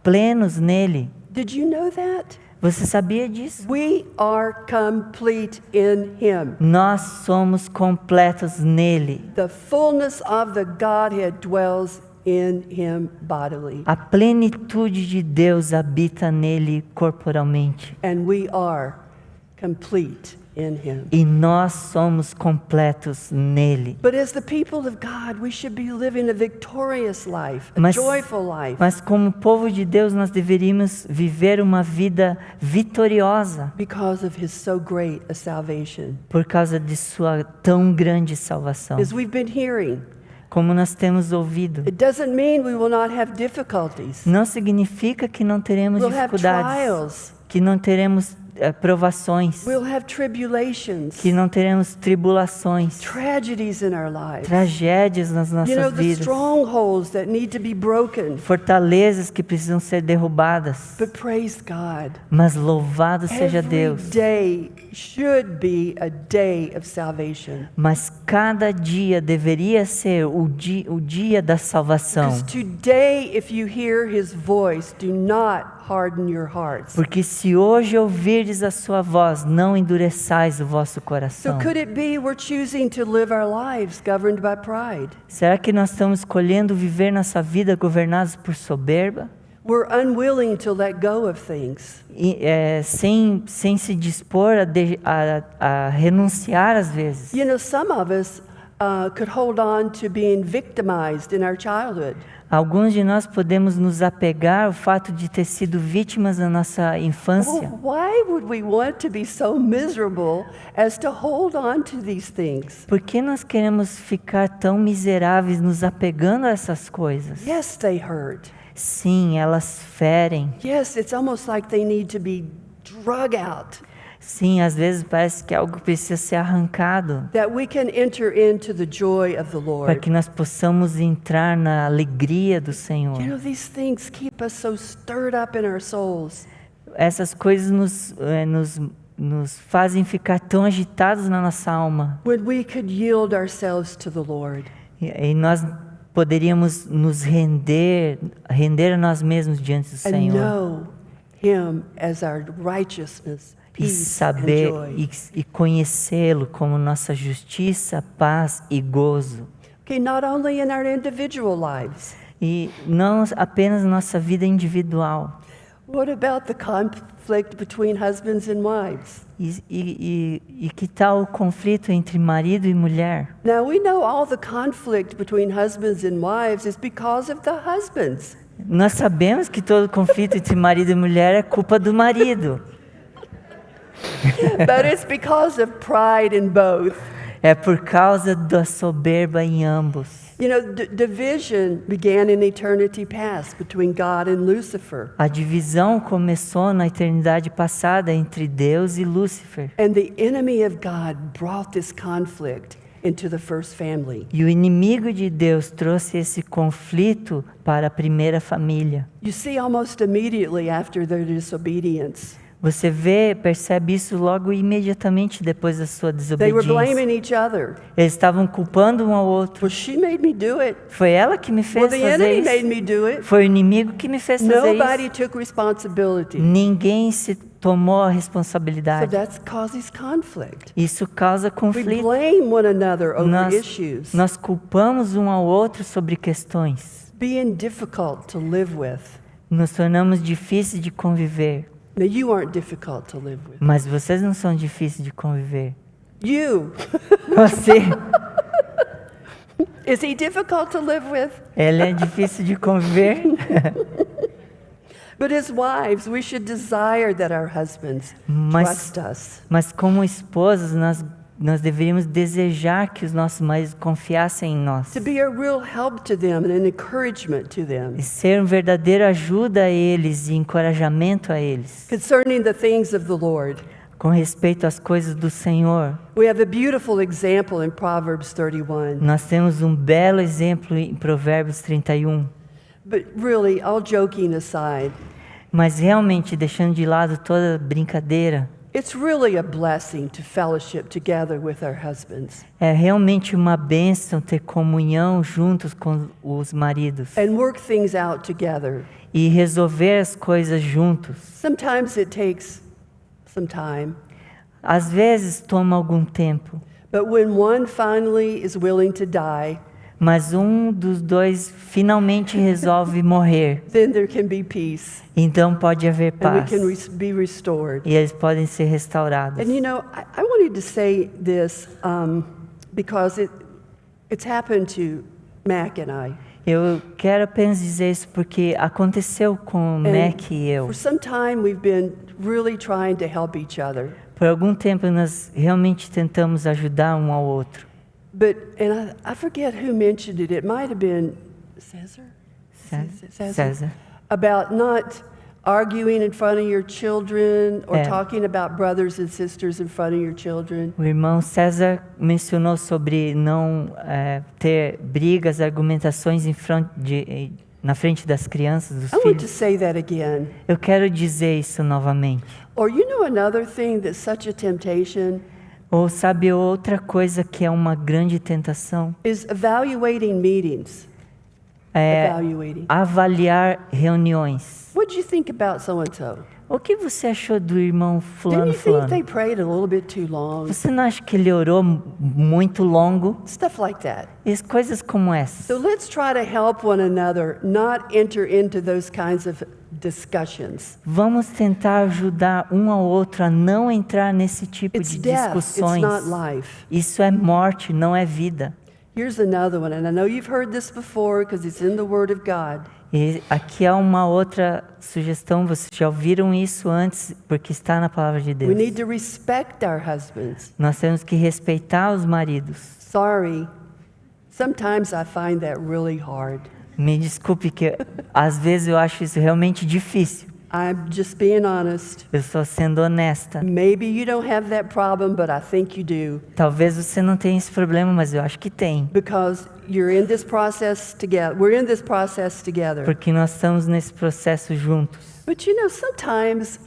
plenos nele. Did you know that? Você sabia disso? We are complete in Him. Nós somos completos nele. The fullness of the Godhead dwells in Him bodily. A plenitude de Deus habita nele corporalmente. And we are complete in Him. E nós somos completos nele. But as the people of God, we should be living a victorious life, a Mas- joyful life, Mas como povo de Deus, nós deveríamos viver uma vida vitoriosa because of His so great a salvation. por causa de sua tão grande salvação. As we've been hearing, Como nós temos ouvido. it doesn't mean we will not have difficulties. Não significa que não teremos We'll have dificuldades, trials. que não teremos provações, We'll have tribulations, que não teremos tribulações, tragedies in our lives. tragédias nas You know, nossas the vidas, strongholds that need to be broken. fortalezas que precisam ser derrubadas. But praise God. Mas louvado seja Every Deus. day should be a day of salvation. Mas cada dia deveria ser o dia da salvação. Because today, if you hear His voice, do not harden your hearts. Porque se hoje ouvirdes a sua voz, não endureçais o vosso So coração. could it be we're choosing to live our lives governed by pride? Será que nós estamos escolhendo viver nossa vida governados por soberba? We're unwilling to let go of things. Sem se dispor a renunciar às vezes. You know, some of us could hold on to being victimized in our childhood. Alguns de nós podemos nos apegar ao fato de ter sido vítimas na nossa infância. Well, why would we want to be so miserable as to hold on to these things? Por que nós queremos ficar tão miseráveis nos apegando a essas coisas? Yes, they hurt. Sim, elas ferem. Yes, it's almost like they need to be drug out, Sim, às vezes parece que algo precisa ser arrancado that we can enter into the joy of the para Lord. que nós possamos entrar na alegria do You Senhor. know, these things keep us so stirred up in our souls. Essas coisas nos fazem ficar tão agitados na nossa alma. When we could yield ourselves to the Lord. E nós poderíamos nos render a nós mesmos diante do And Senhor. know Him as our righteousness, E peace, and saber joy. e conhecê-lo como nossa justiça, paz e gozo. Okay, not only in our individual lives. E não apenas na nossa vida individual. What about the conflict between husbands and wives? E que tal o conflito entre marido e mulher? Now we know all the conflict between husbands and wives is because of the husbands. Nós sabemos que todo conflito entre marido e mulher é culpa do marido. But it's because of pride in both. É por causa da soberba em ambos. You know, division began in eternity past between God and Lucifer. A divisão começou na eternidade passada entre Deus e Lúcifer. And the enemy of God brought this conflict into the first family. E o inimigo de Deus trouxe esse conflito para a primeira família. You see, almost immediately after their disobedience, Você percebe isso logo imediatamente depois da sua they were desobediência. blaming each other. Eles estavam culpando um ao outro. Well, she made me do it. Foi ela que me Well, fez the fazer enemy made isso. me do it. Foi o inimigo que me fez fazer Nobody isso. took responsibility. Ninguém se tomou a So responsabilidade. that causes conflict. Isso causa We conflito. blame one another over Nós, issues, nós culpamos um ao outro sobre questões. being difficult to live with. Nos tornamos difíceis de conviver. Now, you aren't difficult to live with. Mas vocês não são difíceis de conviver. You, Você, is he difficult to live with? ele é difícil de conviver. But as wives, we should desire that our husbands Mas- trust us. Mas como esposas, nós deveríamos desejar que os nossos maridos confiassem em nós. To be a real help to them and an encouragement to them E ser uma verdadeira ajuda a eles e encorajamento a eles. concerning the things of the Lord. Com respeito às coisas do Senhor. We have a beautiful example in Proverbs 31. Nós temos um belo exemplo em Provérbios 31. But really, all joking aside, Mas realmente, deixando de lado toda brincadeira, it's really a blessing to fellowship together with our husbands é realmente uma bênção ter comunhão juntos com os maridos and work things out together. e resolver as coisas juntos. Sometimes it takes some time, Às vezes toma algum tempo, but when one finally is willing to die, mas um dos dois finalmente resolve morrer. then there can be peace Então pode haver and we paz can be restored. e eles podem ser restaurados. And you know, I wanted to say this because it's happened to Mac and I. Eu quero apenas dizer isso porque aconteceu com o Mac e eu. For some time, we've been really trying to help each other. Por algum tempo nós realmente tentamos ajudar um ao outro. But, and I forget who mentioned it. It might have been Cesar? César. About not arguing in front of your children or É. talking about brothers and sisters in front of your children. O irmão César mencionou sobre não ter brigas, argumentações na frente das crianças, dos I want to filhos. say that again. Eu quero dizer isso novamente. Or you know another thing that's such a temptation Ou sabe outra coisa que é uma grande tentação? is evaluating meetings. É Evaluating. avaliar reuniões. What do you think about so and so? O que você achou do irmão Didn't fulano you think fulano? they prayed a little bit too long? Você não acha que ele orou muito longo? Stuff like that. E coisas como essas. So let's try to help one another not enter into those kinds of discussions. Vamos tentar ajudar um ao outro a não entrar nesse tipo It's de death, it's discussões. not life. Isso é morte, não é vida. Here's another one, and I know you've heard this before because it's in the Word of God. E aqui há uma outra sugestão, vocês já ouviram isso antes, porque está na palavra de We need Deus. to respect our husbands. Nós temos que respeitar os maridos. Sorry, sometimes I find that really hard. Me desculpe que às vezes eu acho isso realmente difícil. I'm just being honest. Eu estou sendo honesta. Maybe you don't have that problem, but I think you do Talvez você não tenha esse problema, mas eu acho que tem. because you're in this process together. We're in this process together. Porque nós estamos nesse processo juntos. But you know, sometimes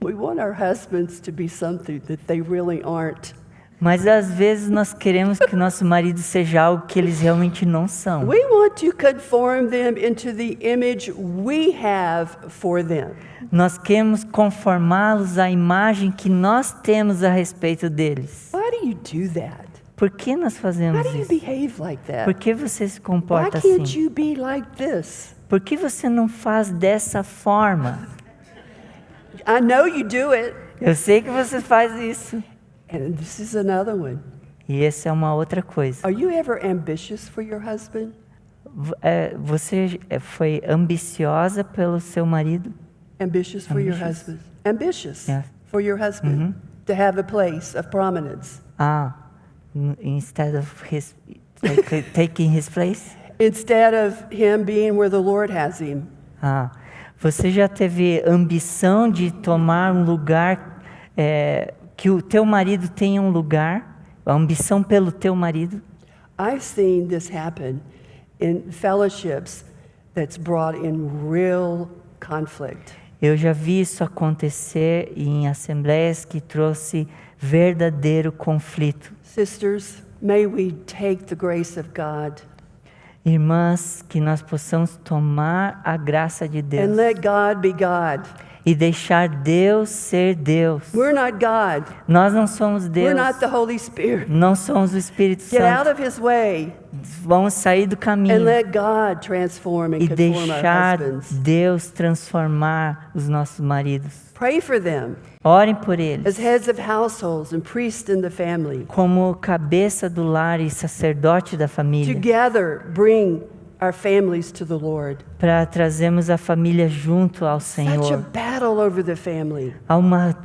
we want our husbands to be something that they really aren't. Mas às vezes nós queremos que o nosso marido seja algo que eles realmente não são. We want to conform them into the image we have for them. Nós queremos conformá-los à imagem que nós temos a respeito deles. Why do you do that? Por que nós Why fazemos do you isso? behave like Por that? que você se Why comporta can't assim? you be like this? Por que você não faz dessa forma? I know you do it. Eu sei que você faz isso. And this is another one. E essa é uma outra coisa. Are you ever ambitious for your husband? Você foi ambiciosa pelo seu marido? Ambitious for your Ambitious? husband? Ambitious Yes. for your husband to have a place of prominence. Instead of taking his place? Instead of him being where the Lord has him. Você já teve ambição de tomar um lugar, que o teu marido tenha um lugar? A ambição pelo teu marido? I've seen this happen in fellowships that's brought in real conflict. Eu já vi isso acontecer em assembleias que trouxe verdadeiro conflito. Sisters, may we take the grace of God Irmãs, que nós possamos tomar a graça de and Deus let God be God. e deixar Deus ser Deus. We're not God. Nós não somos We're Deus, not the Holy Spirit. não somos o Espírito Get out Santo. of His way Vamos sair do and caminho let God transform and e conform our deixar husbands. Deus transformar os nossos maridos. Pray for them Orem por as eles heads of households and priests in the family. como cabeça do lar e sacerdote da família, Together, bring our families to the Lord. para trazermos a família junto ao Such a Senhor. battle over the family. Há uma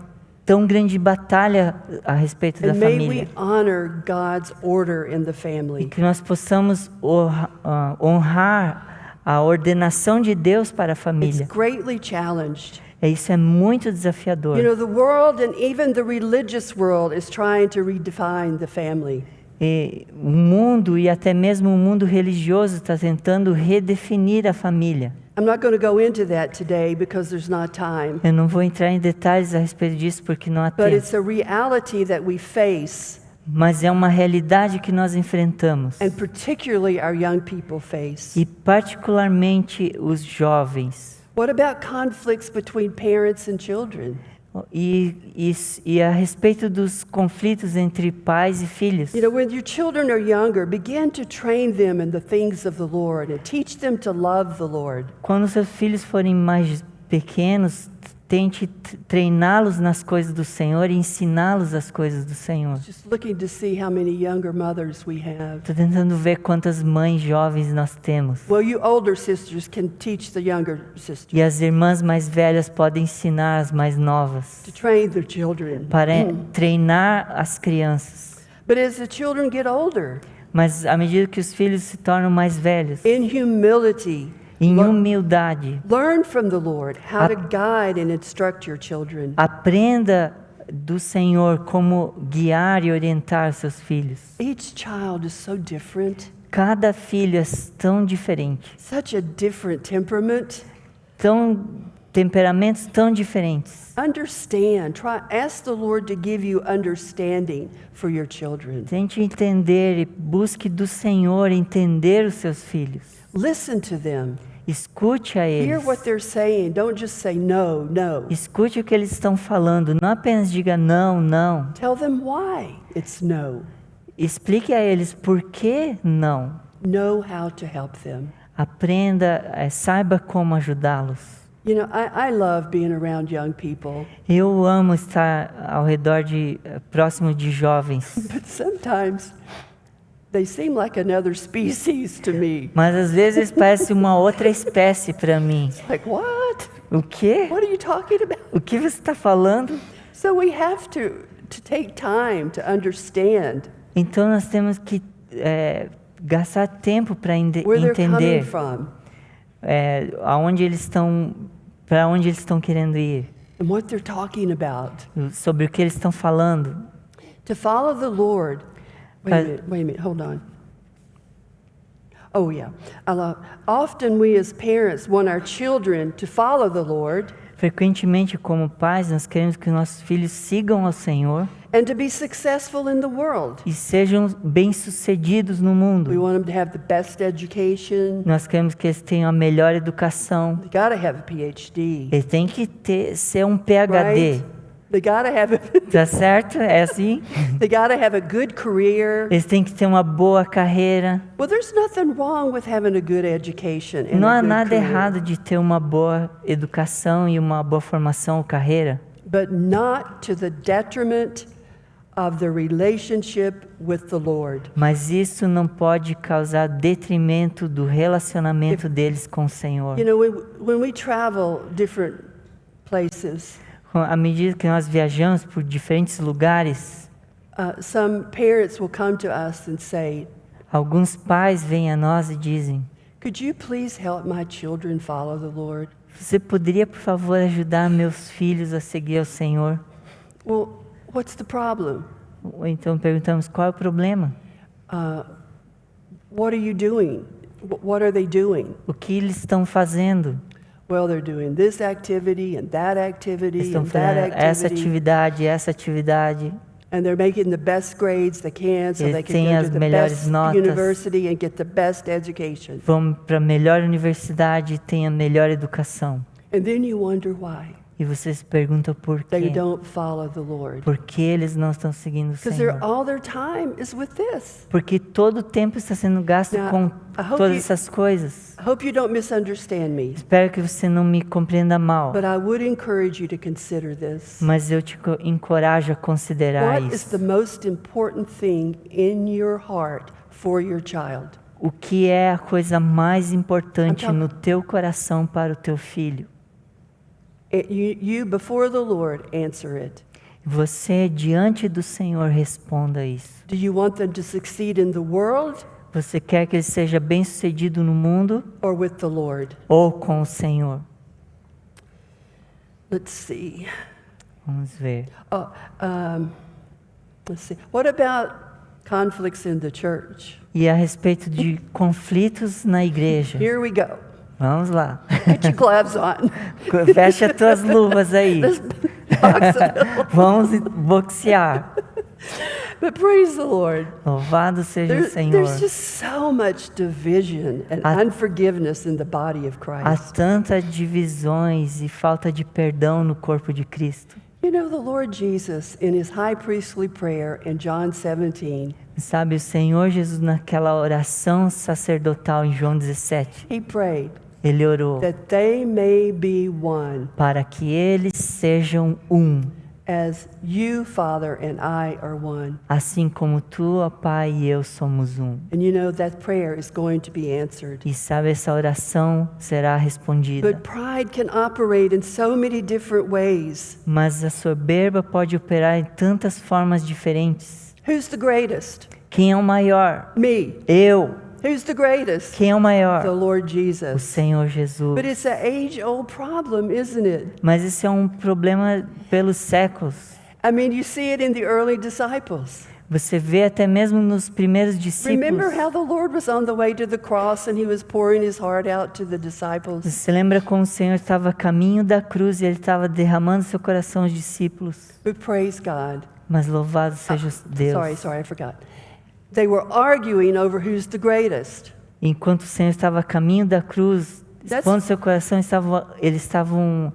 tão grande batalha a respeito da And may família. we honor God's order in the E family. que nós possamos honrar a ordenação de Deus para a It's família. greatly challenged. Isso é muito desafiador. You know, the world and even the religious world is trying to redefine the family. E o mundo e até mesmo o mundo religioso está tentando redefinir a família. I'm not going to go into that today because there's not time. Eu não vou entrar em detalhes a respeito disso porque não há But tempo. it's a reality that we face, Mas é uma realidade que nós enfrentamos. and particularly our young people face. E particularmente os jovens. What about conflicts between parents and children? E a respeito dos conflitos entre pais e filhos. You know, when your children are younger, begin to train them in the things of the Lord and teach them to love the Lord. Quando seus filhos forem mais pequenos, tente treiná-los nas coisas do Senhor e ensiná-los as coisas do Senhor. Just looking to see how many younger mothers we have. Estou tentando ver quantas mães jovens nós temos. Well, you older sisters can teach the younger sisters E as irmãs mais velhas podem ensinar as mais novas to train their children. para treinar as crianças. But as the children get older, Mas à medida que os filhos se tornam mais velhos, in humility, em humildade, learn from the Lord how to guide and instruct your children. aprenda do Senhor como guiar e orientar seus filhos. Each child is so different, Cada filho é tão diferente, such a different temperament. temperamentos tão diferentes. Understand. Ask the Lord to give you understanding for your children. Tente entender e busque do Senhor entender os seus filhos. Listen to them. Escute a Hear eles. what they're saying. Don't just say no, no. Escute o que eles estão falando. Não apenas diga não, não. Tell them why it's no. Explique a eles por que não. Know how to help them. Aprenda, saiba como ajudá-los. You know, I love being around young people, Eu amo estar ao redor próximo de jovens. but sometimes they seem like another species to me. Mas às vezes parece uma outra espécie para mim. Like, what? O quê? What are you talking about? O que você está falando? So we have to take time to understand Então nós temos que gastar tempo para where they're coming entender from aonde eles estão, para onde eles estão querendo ir, and what they're talking about. sobre o que eles estão falando. To follow the Lord. Wait a minute, hold on. Oh, yeah. Often we as parents want our children to follow the Lord Frequentemente, como pais, nós queremos que nossos filhos sigam ao Senhor and to be successful in the world. e sejam bem-sucedidos no mundo. We want them to have the best education. Nós queremos que eles tenham a melhor educação. They got to have a PhD. Eles têm que ser um PhD. Right? They got to have Tá certo? É assim? they got to have a good career. Eles têm que ter uma boa carreira. Well, there's nothing wrong with having a good education and Não a há good nada career, errado de ter uma boa educação e uma boa formação ou carreira, but not to the detriment of the relationship with the Lord. mas isso não pode causar detrimento do relacionamento deles com o Senhor. You know, when we travel different places, À medida que nós viajamos por diferentes lugares, some parents will come to us and say, alguns pais vêm a nós e dizem: could you please help my children follow the Lord? você poderia, por favor, ajudar meus filhos a seguir ao Senhor? Well, what's the problem? Ou então perguntamos: qual é o problema? What are you doing? What are they doing? O que eles estão fazendo? Well, they're doing this activity and that Eles activity estão and that fazendo essa activity. essa atividade. And they're making the best grades they can so Eles they can têm go as to the melhores best notas. university and get the best education. Vão para a melhor universidade e têm a melhor educação. And then you wonder why. E você se pergunta por they quê? don't follow the Lord. Por que eles não estão seguindo o Because Senhor? all their time is with this. Porque todo o tempo está sendo gasto Now, com I hope todas you- essas coisas. I hope you don't misunderstand me, Espero que você não me compreenda mal, but I would encourage you to consider this. mas eu te encorajo a considerar What is isso. the most important thing in your heart for your child? O que é a coisa mais importante Então- no teu coração para o teu filho? You before the Lord, answer it. Você, diante do Senhor, responda isso. Do you want them to succeed in the world Você quer que ele seja bem-sucedido no mundo or with the Lord? ou com o Senhor? Let's see. Vamos ver. Oh, let's see. What about conflicts in the church? E a respeito de conflitos na igreja. Here we go. Vamos lá. Get your gloves on. Fecha as tuas luvas aí. Box it. Vamos boxear. But praise the Lord. Louvado seja o There's Senhor. just so much division and Há- unforgiveness in the body of Há Christ. tantas divisões e falta de perdão no corpo de Cristo. You know, the Lord Jesus, in his high priestly prayer in John 17, Sabe, o Senhor Jesus, naquela oração sacerdotal em João 17, he prayed ele orou that they may be one, para que eles sejam um, as you, Father, and I are one. assim como tu, ó Pai, e eu somos um. And you know, that prayer is going to be answered. E sabe, essa oração será respondida. But pride can operate in so many different ways. Mas a soberba pode operar em tantas formas diferentes. Who's the greatest? Quem é o maior? Me. Eu. Who's the greatest? Quem é o The maior? Lord O Jesus. Senhor Jesus. But it's an age-old problem, isn't it? Mas esse é um problema pelos séculos. I mean, you see it in the early disciples. Você vê até mesmo nos primeiros Remember discípulos. how the Lord was on the way to the cross and he was pouring his heart out to the disciples? Você lembra como o Senhor estava a caminho da cruz e ele estava derramando seu coração aos discípulos? But praise God. Mas louvado seja Deus. Sorry, I forgot. They were arguing over who's the greatest. Enquanto o Senhor estava a caminho da cruz, expondo seu coração, eles estavam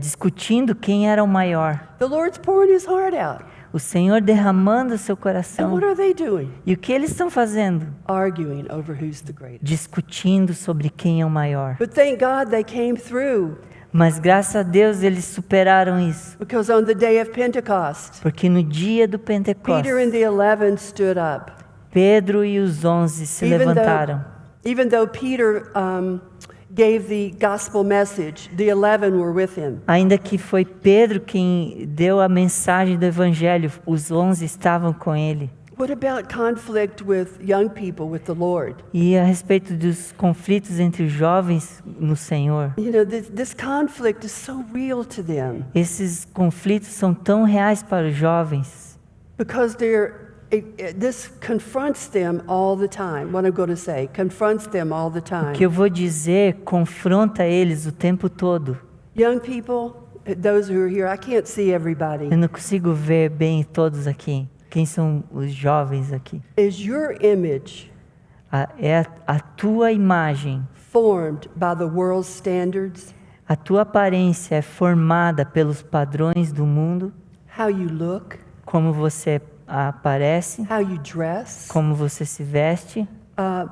discutindo quem era o maior. The Lord's pouring his heart out. O Senhor derramando seu And coração. what are they doing? E o que eles estão fazendo? Arguing over who's the greatest. Discutindo sobre quem é o maior. But thank God they came through, Mas graças a Deus eles superaram isso. because on the day of Pentecost, Porque no dia do Peter and Pentecostes, the 11 stood up. Pedro e os 11 se levantaram. Even though Peter gave the gospel message, the 11 were with him. Ainda que foi Pedro quem deu a mensagem do Evangelho, os 11 estavam com ele. What about conflict with young people with the Lord? E a respeito dos conflitos entre os jovens no Senhor, You know, this conflict is so real to them esses conflitos são tão reais para os jovens, because this confronts them all the time. What I'm going to say confronts them all the que time. eu vou dizer confronta eles o tempo todo. Young people, those who are here, I can't see everybody. Eu não consigo ver bem todos aqui. Quem são os jovens aqui? Is your image É a tua imagem, formed by the world's standards? a tua aparência é formada pelos padrões do mundo, How you look, como você aparece, how you dress? como você se veste.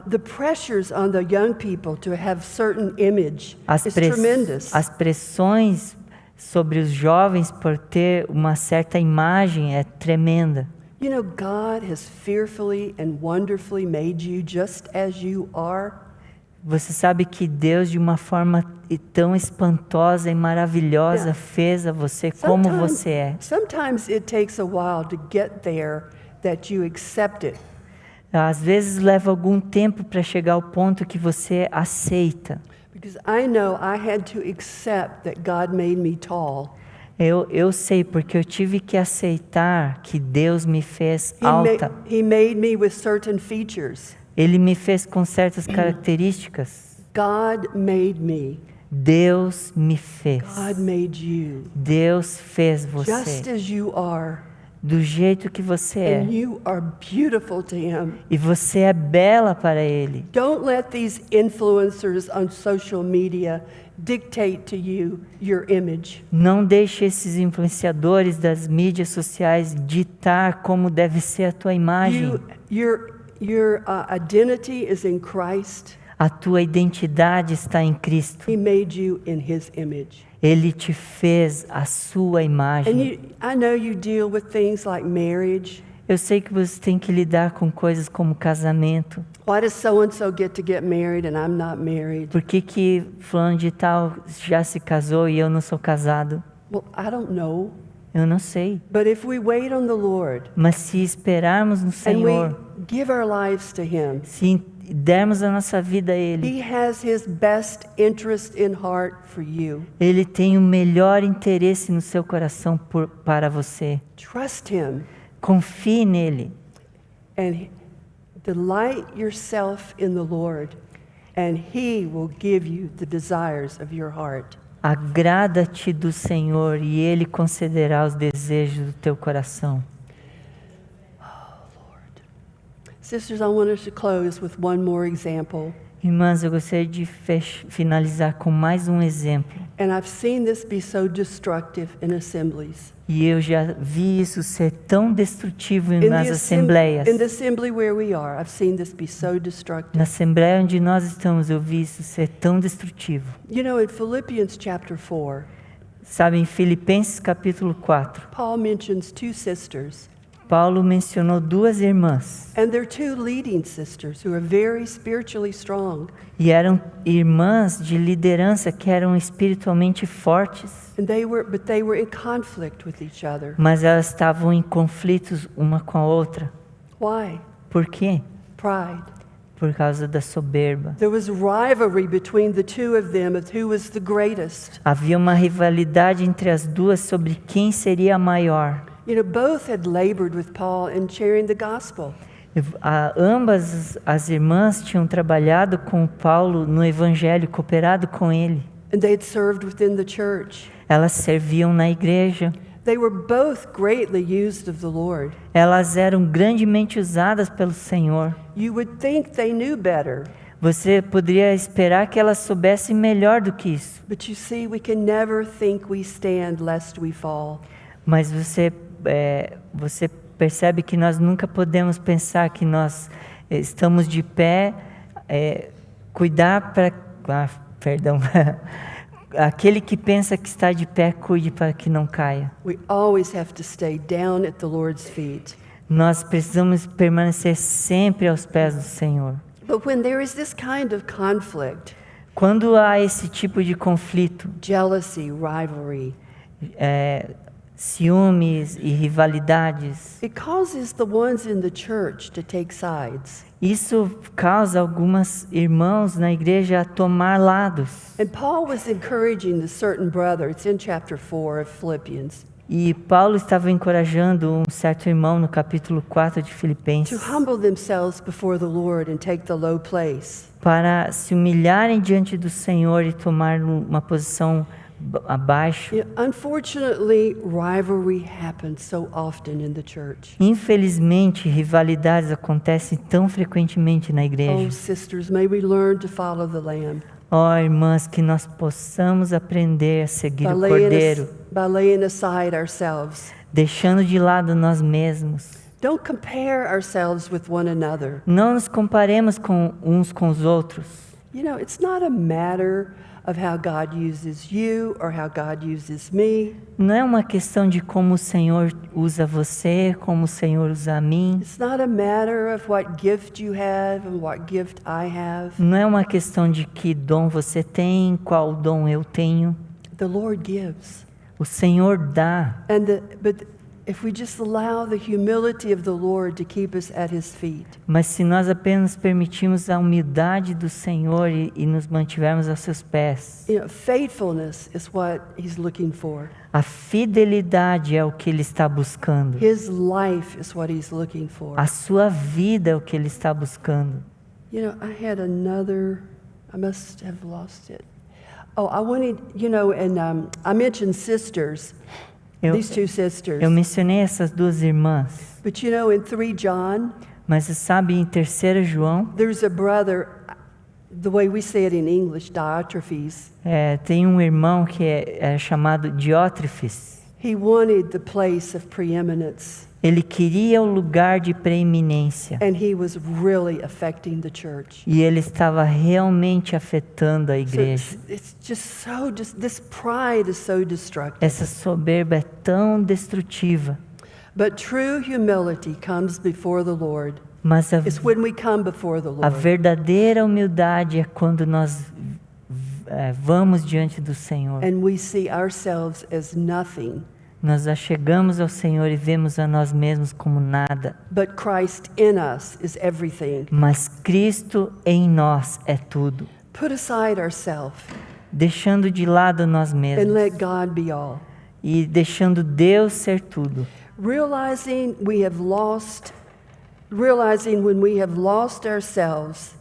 The pressures on the young people to have certain image As, is tremendous. as pressões sobre os jovens por ter uma certa imagem é tremenda. You know, God has fearfully and wonderfully made you just as you are. Você sabe que Deus, de uma forma tão espantosa e maravilhosa, Yeah. fez a você como você é. Sometimes it takes a while to get there that you accept it. Às vezes leva algum tempo para chegar ao ponto que você aceita. Because I know I had to accept that God made me tall. Eu sei, porque eu tive que aceitar que Deus me fez alta. He made me with certain features. Ele me fez com certas características. God made me. Deus me fez. God made you. Deus fez Just você. as you are. do jeito que você é. And you are beautiful to Him. E você é bela para Ele. Don't let these influencers on social media dictate to you your image. Não deixe esses influenciadores das mídias sociais ditar como deve ser a tua imagem. Your identity is in Christ. A tua identidade está em Cristo. He made you in His image. Ele te fez a sua And imagem. I know you deal with things like marriage. Eu sei que você tem que lidar com coisas como casamento. Why does so-and-so get married and I'm not married? Por que fulano de tal já se casou e eu não sou casado? Well, I don't know. Eu não sei. But if we wait on the Lord Mas se esperarmos no and Senhor, we give our lives to Him, se dermos a nossa vida a Ele, He has His best interest in heart for you. Ele tem o melhor interesse no seu coração para você. Trust Him Confie nele. and delight yourself in the Lord, and He will give you the desires of your heart. Agrada-te do Senhor e Ele concederá os desejos do teu coração. Sisters, I want us to close with one more example. Irmãs, eu gostaria de finalizar com mais um exemplo. And I've seen this be so destructive in assemblies. E eu já vi isso ser tão destrutivo In nas the assembleias. in the assembly where we are, I've seen this be so destructive. Na assembleia onde nós estamos, eu vi isso ser tão destrutivo. You know, in Philippians chapter 4, Sabe, em Filipenses capítulo 4, Paul mentions two sisters, Paulo mencionou duas irmãs. and they're two leading sisters who are very spiritually strong. E eram irmãs de liderança que eram espiritualmente fortes. And they were in conflict with each other. Mas elas estavam em conflitos uma com a outra. Why? Por quê? Pride. Por causa da soberba. There was rivalry between the two of them of who was the greatest. Havia uma rivalidade entre as duas sobre quem seria a maior. You know, both had labored with Paul in sharing the gospel. Ambas as irmãs tinham trabalhado com Paulo no evangelho, cooperado com ele. And they had served within the church. Elas serviam na igreja. They were both greatly used of the Lord. Elas eram grandemente usadas pelo Senhor. You would think they knew better. Você poderia esperar que elas soubessem melhor do que isso. But you see, we can never think we stand lest we fall. Mas você percebe que nós nunca podemos pensar que nós estamos de pé, cuidar para... perdão. Aquele que pensa que está de pé, cuide para que não caia. We always have to stay down at the Lord's feet. Nós precisamos permanecer sempre aos pés do Senhor. But when there is this kind of conflict, Quando há esse tipo de conflito, jealousy, rivalry, ciúmes e rivalidades, it causes the ones in the church to take sides. isso causa algumas irmãos na igreja a tomar lados. And Paul was encouraging the certain brother, it's in chapter 4 of Philippians, E Paulo estava encorajando um certo irmão no capítulo 4 de to Filipenses humble themselves before the Lord and take the low place. para se humilharem diante do Senhor e tomar uma posição abaixo. You know, unfortunately, rivalry happens so often in the church. Infelizmente, rivalidades acontecem tão frequentemente na Oh, igreja. sisters, may we learn to follow the Lamb Ó, irmãs, que nós possamos aprender a seguir o Cordeiro, by laying aside ourselves. deixando de lado nós mesmos. Don't compare ourselves with one another. Não nos comparemos com uns com os outros. You know, it's not a matter of how God uses you or how God uses me. Não é uma questão de como o Senhor usa você, como o Senhor usa a mim. It's not a matter of what gift you have and what gift I have. Não é uma questão de que dom você tem, qual dom eu tenho. The Lord gives. O Senhor dá. But if we just allow the humility of the Lord to keep us at His feet, Mas se nós apenas permitirmos a humildade do Senhor e nos mantivermos aos seus pés, you know, faithfulness is what He's looking for. a fidelidade é o que Ele está buscando. His life is what He's looking for. A sua vida é o que Ele está buscando. You know, I had another, I must have lost it. Oh, I wanted, you know, and I mentioned sisters. Eu, these two sisters. eu mencionei essas duas irmãs, But you know, in 3 John, mas você sabe, em 3 João, there's a brother, the way we say it in English, Diotrephes. tem um irmão que é chamado Diótrefes. He wanted the place of preeminence, Ele queria o lugar de preeminência. and he was really affecting the church. E ele estava realmente afetando a So igreja. it's just this pride is so destructive. Essa soberba é tão destrutiva. But true humility comes before the Lord. Mas It's when we come before the a Lord. verdadeira humildade é quando nós vamos diante do Senhor. And we see ourselves as nothing, Nós achegamos ao Senhor e vemos a nós mesmos como nada. but Christ in us is everything. Mas Cristo em nós é tudo. Put aside ourselves Deixando de lado nós and mesmos. let God be all. E deixando Deus ser tudo. Realizing when we have lost ourselves,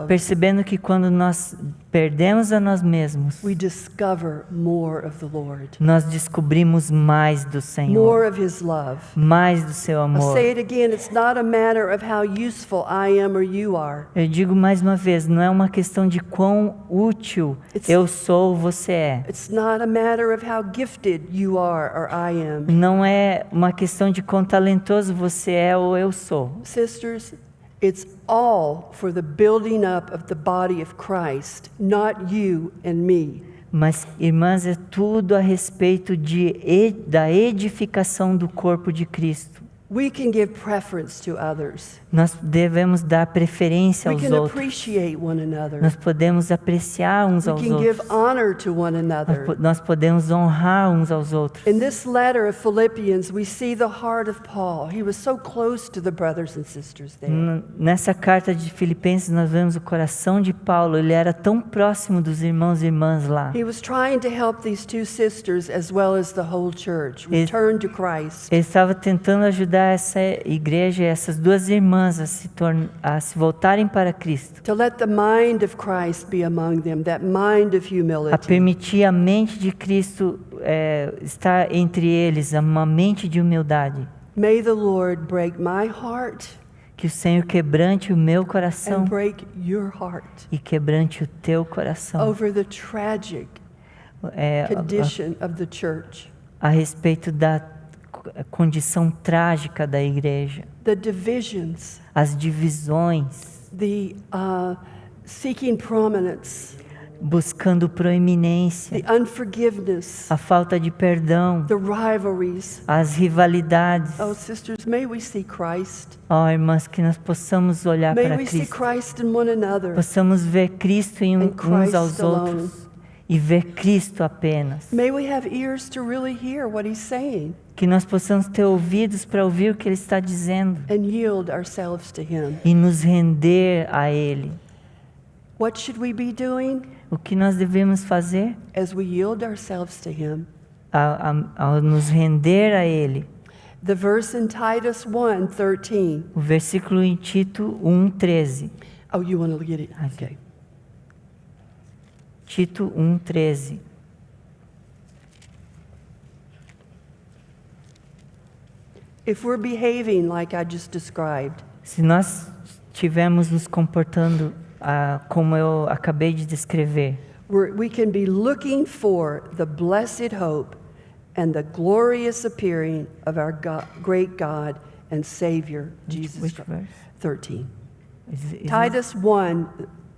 Percebendo que quando nós perdemos a nós mesmos, we discover more of the Lord, nós descobrimos mais do Senhor, more of His love. mais do seu I'll amor. say it again, it's not a matter of how useful I am or you are. Eu digo mais uma vez, não é uma questão de quão útil eu sou ou você é. It's not a matter of how gifted you are or I am. Não é uma questão de quão talentoso você é ou eu sou. Sisters, it's all for the building up of the body of Christ, not you and me. Mas, irmãs, é tudo a respeito da edificação do corpo de Cristo. We can give preference to others. Nós devemos dar preferência We aos can outros. appreciate one another. Nós podemos apreciar uns We aos can give outros. honor to one another. Nós podemos honrar uns aos outros. In this letter of Philippians, we see the heart of Paul. He was so close to the brothers and sisters there. Nessa carta de Filipenses nós vemos o coração de Paulo. Ele era tão próximo dos irmãos e irmãs lá. He was trying to help these two sisters as well as the whole church return to Christ. Ele estava tentando ajudar essa igreja, essas duas irmãs a se voltarem para Cristo. To let the mind of Christ be among them, that mind of A humility. permitir a mente de Cristo estar entre eles, uma mente de humildade. May the Lord break my heart Que o Senhor quebrante o meu coração and break your heart e quebrante o teu coração. over the tragic condition of the church, A respeito da condição trágica da igreja. the divisions, As divisões, the seeking prominence, buscando proeminência, the unforgiveness, a falta de perdão, the rivalries. as rivalidades. Oh, sisters, may we see Christ. Irmãs, que nós possamos olhar May para we see Cristo, Christ in one another. possamos ver Cristo em And Christ uns aos alone. outros e ver Cristo apenas. May we have ears to really hear what He's saying Que nós possamos ter ouvidos para ouvir o que Ele está dizendo and yield ourselves to Him. e nos render a Ele. What should we be doing O que nós devemos fazer as we yield ourselves to Him? ao nos render a Ele? The verse in Titus 1:13. O versículo em Tito 1:13. Oh, you want to get it? Okay. Tito 1:13. If we're behaving like I just described, Se nós estivermos nos comportando como eu acabei de descrever, we can be looking for the blessed hope and the glorious appearing of our great God and Savior, Jesus which Christ. verse? 13. Is Titus 1,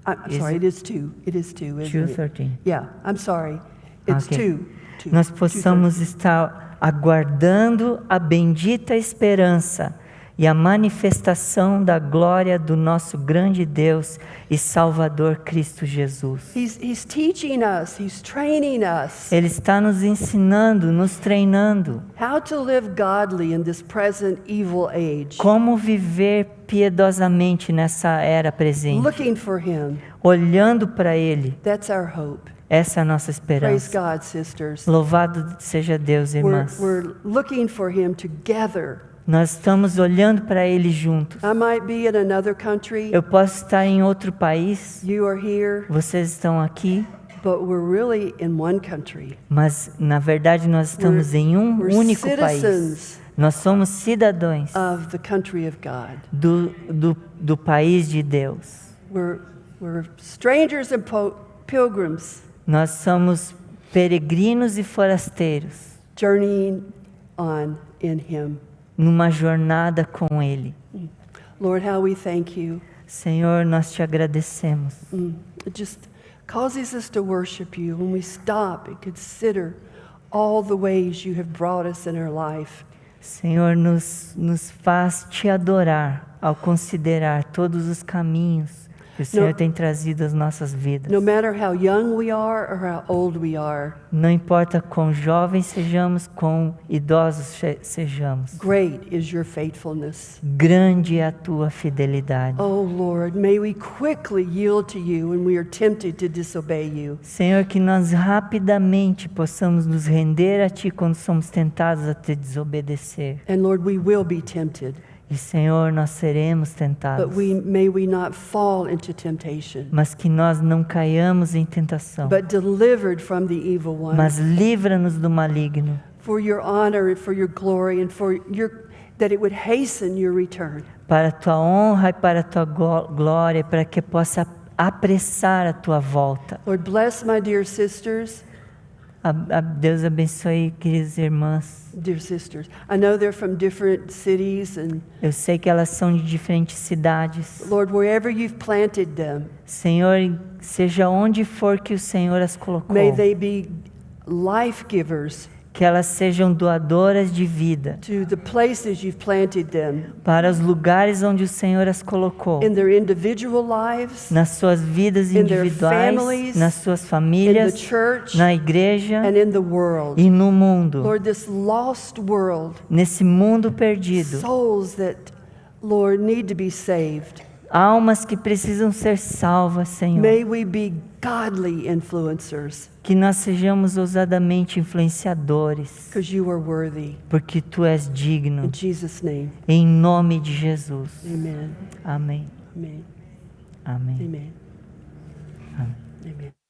I'm Is sorry, it- it is 2. It is 2, isn't it? 2:13. Yeah, I'm sorry. It's Okay. 2. Nós possamos estar aguardando a bendita esperança e a manifestação da glória do nosso grande Deus e Salvador Cristo Jesus. He's teaching us, He's training us Ele está nos ensinando, nos treinando how to live godly in this present evil age. como viver piedosamente nessa era presente, Looking for Him. olhando para Ele. That's our hope. Essa é a nossa Praise esperança. God, sisters. Louvado seja Deus, irmãs. We're looking for Him together. Nós estamos olhando para Ele juntos. I might be in another country. Eu posso estar em outro país, You are here. vocês estão aqui, but we're really in one country. Mas, na verdade, nós estamos em um We're único país. citizens Nós somos cidadãos of the country of God. do país de Deus. We're strangers and pilgrims Nós somos peregrinos e forasteiros journeying on in Him. numa jornada com Ele. Lord, how we thank you. Senhor, nós te agradecemos. It just causes us to worship you when we stop and consider all the ways you have brought us in our life. Senhor, nos faz te adorar ao considerar todos os caminhos que o Senhor tem trazido às nossas vidas. No matter how young we are or how old we are, Não importa quão jovens sejamos, quão idosos sejamos. great is your faithfulness. Grande é a tua fidelidade. Oh Lord, may we quickly yield to you when we are tempted to disobey you. Senhor, que nós rapidamente possamos nos render a Ti quando somos tentados a Te desobedecer. And Lord, we will be tempted, E, Senhor, nós seremos tentados. but may we not fall into temptation, Mas que nós não caiamos em tentação. but delivered from the evil one. Mas livra-nos do maligno. For your honor and for your glory and for that it would hasten your return. Para a Tua honra e para a Tua glória, para que possa apressar a Tua volta. Lord, bless my dear sisters, Deus abençoe, queridas irmãs. dear sisters. I know they're from different cities, and Eu sei que elas são de diferentes cidades. Lord, wherever you've planted them, Senhor, seja onde for que o Senhor as colocou, may they be life givers que elas sejam doadoras de vida to the places you've planted them para os lugares onde o Senhor as colocou, in their individual lives, nas suas vidas in their individuais, families, nas suas in the famílias, church, na igreja and in the world. e no mundo. Lord, this lost world, Nesse mundo perdido, souls that, Lord, need to be saved. almas que precisam ser salvas, Senhor. May we be godly influencers, Que nós sejamos ousadamente influenciadores, because you are worthy. porque Tu és In digno. Jesus' name, Em nome de Jesus. amen. Amém. Amen. Amém. Amen. Amém. Amen.